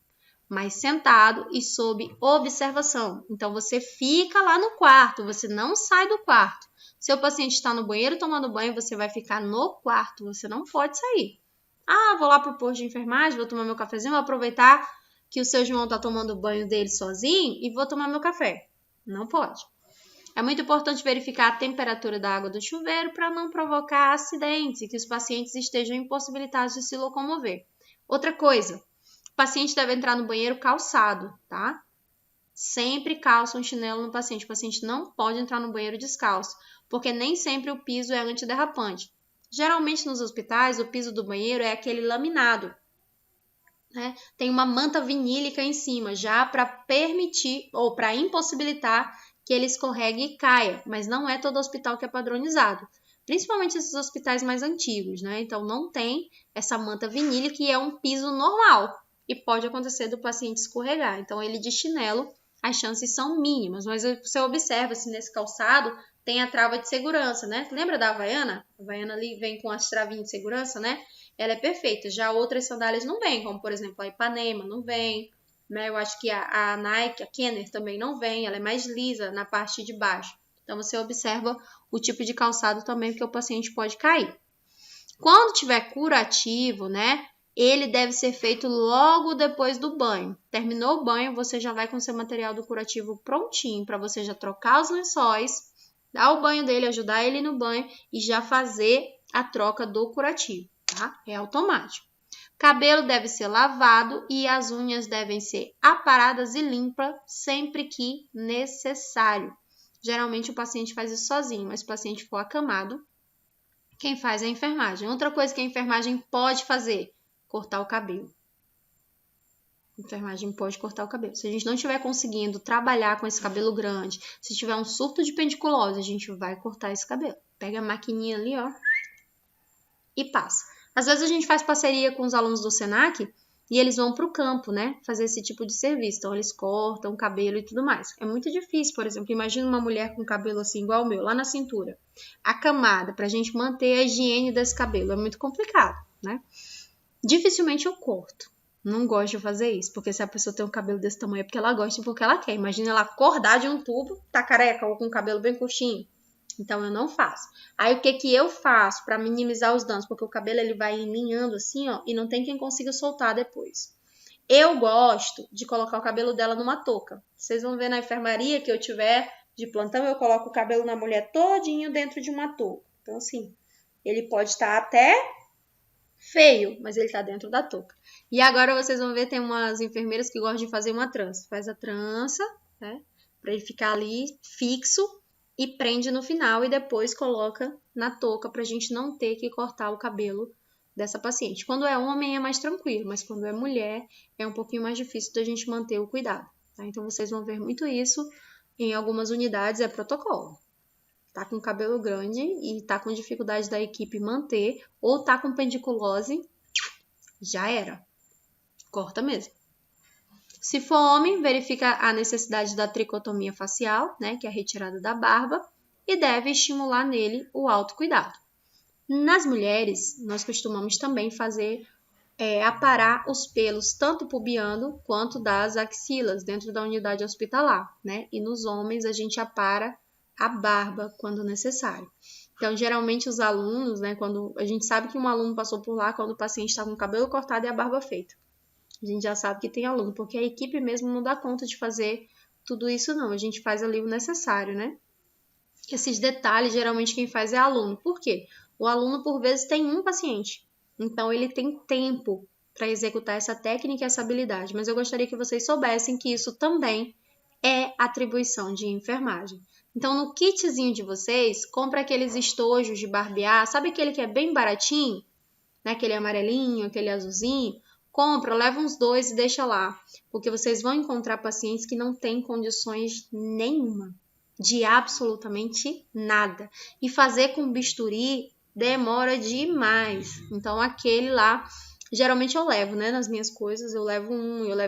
S1: mas sentado e sob observação. Então, você fica lá no quarto, você não sai do quarto. Seu paciente está no banheiro tomando banho, você vai ficar no quarto, você não pode sair. Ah, vou lá pro posto de enfermagem, vou tomar meu cafezinho, vou aproveitar que o seu João está tomando o banho dele sozinho e vou tomar meu café. Não pode. É muito importante verificar a temperatura da água do chuveiro para não provocar acidentes e que os pacientes estejam impossibilitados de se locomover. Outra coisa, o paciente deve entrar no banheiro calçado, tá? Sempre calça um chinelo no paciente. O paciente não pode entrar no banheiro descalço, porque nem sempre o piso é antiderrapante. Geralmente nos hospitais, o piso do banheiro é aquele laminado, né? Tem uma manta vinílica em cima, já para permitir ou para impossibilitar que ele escorregue e caia, mas não é todo hospital que é padronizado. Principalmente esses hospitais mais antigos, né? Então não tem essa manta vinílica e é um piso normal. E pode acontecer do paciente escorregar. Então, ele de chinelo, as chances são mínimas. Mas você observa se nesse calçado tem a trava de segurança, né? Lembra da Havaiana? A Havaiana ali vem com as travinhas de segurança, né? Ela é perfeita. Já outras sandálias não vêm, como por exemplo a Ipanema não vem, né? Eu acho que a Nike, a Kenner também não vem. Ela é mais lisa na parte de baixo. Então, você observa o tipo de calçado também, porque o paciente pode cair. Quando tiver curativo, né? Ele deve ser feito logo depois do banho. Terminou o banho, você já vai com seu material do curativo prontinho para você já trocar os lençóis, dar o banho dele, ajudar ele no banho e já fazer a troca do curativo, tá? É automático. Cabelo deve ser lavado e as unhas devem ser aparadas e limpas sempre que necessário. Geralmente o paciente faz isso sozinho, mas se o paciente for acamado, quem faz é a enfermagem. Outra coisa que a enfermagem pode fazer, cortar o cabelo. A enfermagem pode cortar o cabelo. Se a gente não estiver conseguindo trabalhar com esse cabelo grande, se tiver um surto de pendiculose, a gente vai cortar esse cabelo. Pega a maquininha ali, ó, e passa. Às vezes a gente faz parceria com os alunos do Senac e eles vão para o campo, né, fazer esse tipo de serviço. Então, eles cortam o cabelo e tudo mais. É muito difícil, por exemplo, imagina uma mulher com cabelo assim, igual o meu, lá na cintura. A camada, para a gente manter a higiene desse cabelo, é muito complicado, né? Dificilmente eu corto. Não gosto de fazer isso, porque se a pessoa tem um cabelo desse tamanho é porque ela gosta e porque ela quer. Imagina ela acordar de um tubo, tá careca ou com o cabelo bem curtinho. Então, eu não faço. Aí, o que eu faço para minimizar os danos? Porque o cabelo ele vai linhando assim, ó, e não tem quem consiga soltar depois. Eu gosto de colocar o cabelo dela numa touca. Vocês vão ver na enfermaria que eu tiver de plantão, eu coloco o cabelo na mulher todinho dentro de uma touca. Então, assim, ele pode estar até feio, mas ele tá dentro da touca. E agora vocês vão ver, tem umas enfermeiras que gostam de fazer uma trança. Faz a trança, né? Pra ele ficar ali fixo e prende no final e depois coloca na touca pra gente não ter que cortar o cabelo dessa paciente. Quando é homem é mais tranquilo, mas quando é mulher é um pouquinho mais difícil da gente manter o cuidado. Tá? Então vocês vão ver muito isso em algumas unidades, é protocolo. Tá com cabelo grande e tá com dificuldade da equipe manter, ou tá com pendiculose, já era. Corta mesmo. Se for homem, verifica a necessidade da tricotomia facial, né, que é a retirada da barba, e deve estimular nele o autocuidado. Nas mulheres, nós costumamos também fazer aparar os pelos, tanto pubiano quanto das axilas, dentro da unidade hospitalar, né? E nos homens, a gente apara a barba quando necessário. Então, geralmente, os alunos, né, quando a gente sabe que um aluno passou por lá, quando o paciente está com o cabelo cortado e a barba feita. A gente já sabe que tem aluno, porque a equipe mesmo não dá conta de fazer tudo isso, não. A gente faz ali o necessário, né? Esses detalhes, geralmente, quem faz é aluno. Por quê? O aluno, por vezes, tem um paciente. Então, ele tem tempo para executar essa técnica e essa habilidade. Mas eu gostaria que vocês soubessem que isso também é atribuição de enfermagem. Então, no kitzinho de vocês, compra aqueles estojos de barbear. Sabe aquele que é bem baratinho? Né? Aquele amarelinho, aquele azulzinho. Compra, leva uns 2 e deixa lá. Porque vocês vão encontrar pacientes que não têm condições nenhuma de absolutamente nada. E fazer com bisturi demora demais. Então, aquele lá, geralmente eu levo, né? Nas minhas coisas, eu levo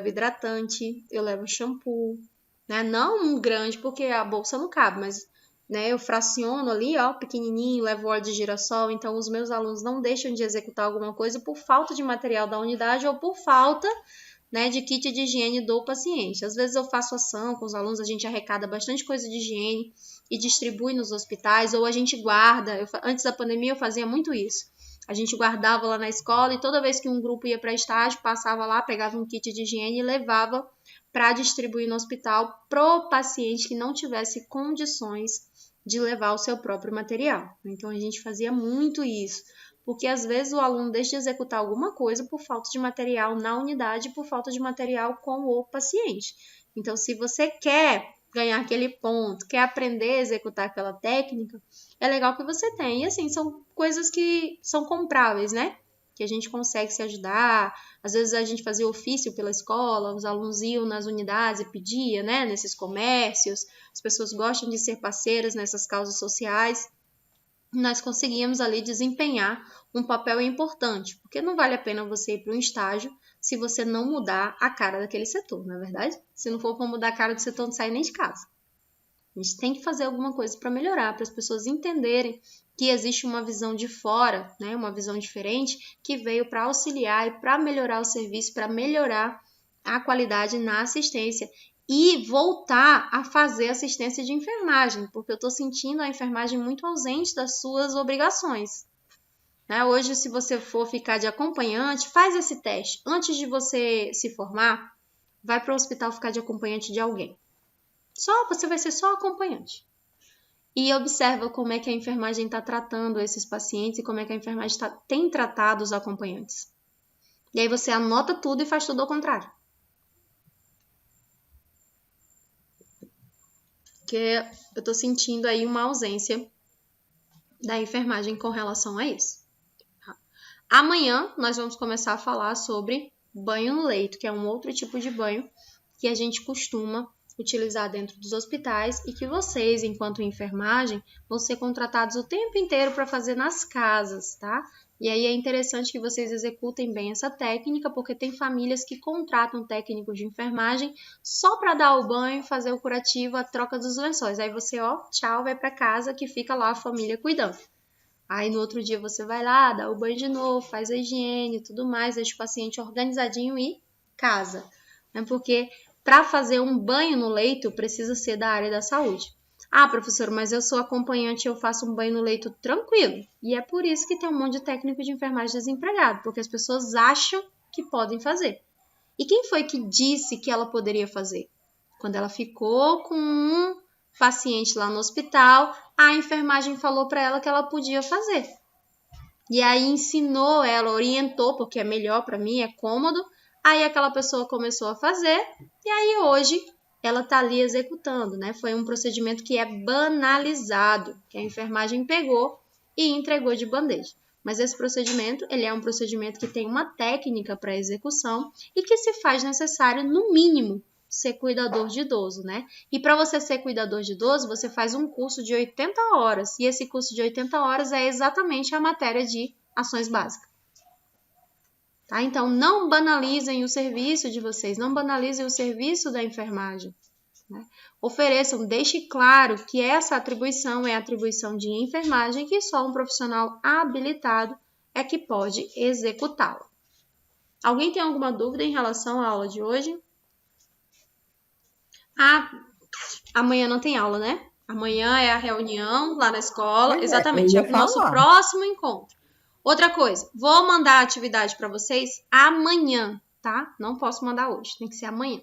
S1: hidratante, eu levo shampoo, né? Não um grande, porque a bolsa não cabe, mas, né, eu fraciono ali, ó, pequenininho, levo óleo de girassol. Então, os meus alunos não deixam de executar alguma coisa por falta de material da unidade ou por falta, né, de kit de higiene do paciente. Às vezes eu faço ação com os alunos, a gente arrecada bastante coisa de higiene e distribui nos hospitais, ou a gente guarda. Antes da pandemia eu fazia muito isso. A gente guardava lá na escola e toda vez que um grupo ia para estágio, passava lá, pegava um kit de higiene e levava para distribuir no hospital pro paciente que não tivesse condições de levar o seu próprio material. Então, a gente fazia muito isso, porque às vezes o aluno deixa de executar alguma coisa por falta de material na unidade, por falta de material com o paciente. Então, se você quer ganhar aquele ponto, quer aprender a executar aquela técnica, é legal que você tenha. E assim, são coisas que são compráveis, né? Que a gente consegue se ajudar. Às vezes a gente fazia ofício pela escola, os alunos iam nas unidades e pedia, né? Nesses comércios, as pessoas gostam de ser parceiras nessas causas sociais. Nós conseguíamos ali desempenhar um papel importante, porque não vale a pena você ir para um estágio se você não mudar a cara daquele setor, não é verdade? Se não for para mudar a cara do setor, não sai nem de casa. A gente tem que fazer alguma coisa para melhorar, para as pessoas entenderem que existe uma visão de fora, né, uma visão diferente, que veio para auxiliar e para melhorar o serviço, para melhorar a qualidade na assistência e voltar a fazer assistência de enfermagem, porque eu estou sentindo a enfermagem muito ausente das suas obrigações. Né? Hoje, se você for ficar de acompanhante, faz esse teste. Antes de você se formar, vai para o hospital ficar de acompanhante de alguém. Você vai ser só acompanhante. E observa como é que a enfermagem está tratando esses pacientes e como é que a enfermagem tem tratado os acompanhantes. E aí você anota tudo e faz tudo ao contrário. Porque eu estou sentindo aí uma ausência da enfermagem com relação a isso. Amanhã nós vamos começar a falar sobre banho no leito, que é um outro tipo de banho que a gente costuma utilizar dentro dos hospitais e que vocês, enquanto enfermagem, vão ser contratados o tempo inteiro para fazer nas casas, tá? E aí é interessante que vocês executem bem essa técnica, porque tem famílias que contratam técnicos de enfermagem só para dar o banho, fazer o curativo, a troca dos lençóis. Aí você, ó, tchau, vai para casa que fica lá a família cuidando. Aí no outro dia você vai lá, dá o banho de novo, faz a higiene e tudo mais, deixa o paciente organizadinho e casa. Né? Porque para fazer um banho no leito precisa ser da área da saúde. Ah, professor, mas eu sou acompanhante e eu faço um banho no leito tranquilo. E é por isso que tem um monte de técnico de enfermagem desempregado, porque as pessoas acham que podem fazer. E quem foi que disse que ela poderia fazer? Quando ela ficou com um paciente lá no hospital, a enfermagem falou para ela que ela podia fazer. E aí ensinou ela, orientou, porque é melhor para mim, é cômodo. Aí aquela pessoa começou a fazer e aí hoje ela está ali executando, né? Foi um procedimento que é banalizado, que a enfermagem pegou e entregou de bandeja. Mas esse procedimento, ele é um procedimento que tem uma técnica para execução e que se faz necessário, no mínimo, ser cuidador de idoso, né? E para você ser cuidador de idoso, você faz um curso de 80 horas. E esse curso de 80 horas é exatamente a matéria de ações básicas. Tá? Então, não banalizem o serviço de vocês, não banalizem o serviço da enfermagem. Né? Ofereçam, deixe claro que essa atribuição é atribuição de enfermagem, que só um profissional habilitado é que pode executá-la. Alguém tem alguma dúvida em relação à aula de hoje? Ah, amanhã não tem aula, né? Amanhã é a reunião lá na escola, exatamente, é o nosso próximo encontro. Outra coisa, vou mandar a atividade para vocês amanhã, tá? Não posso mandar hoje, tem que ser amanhã.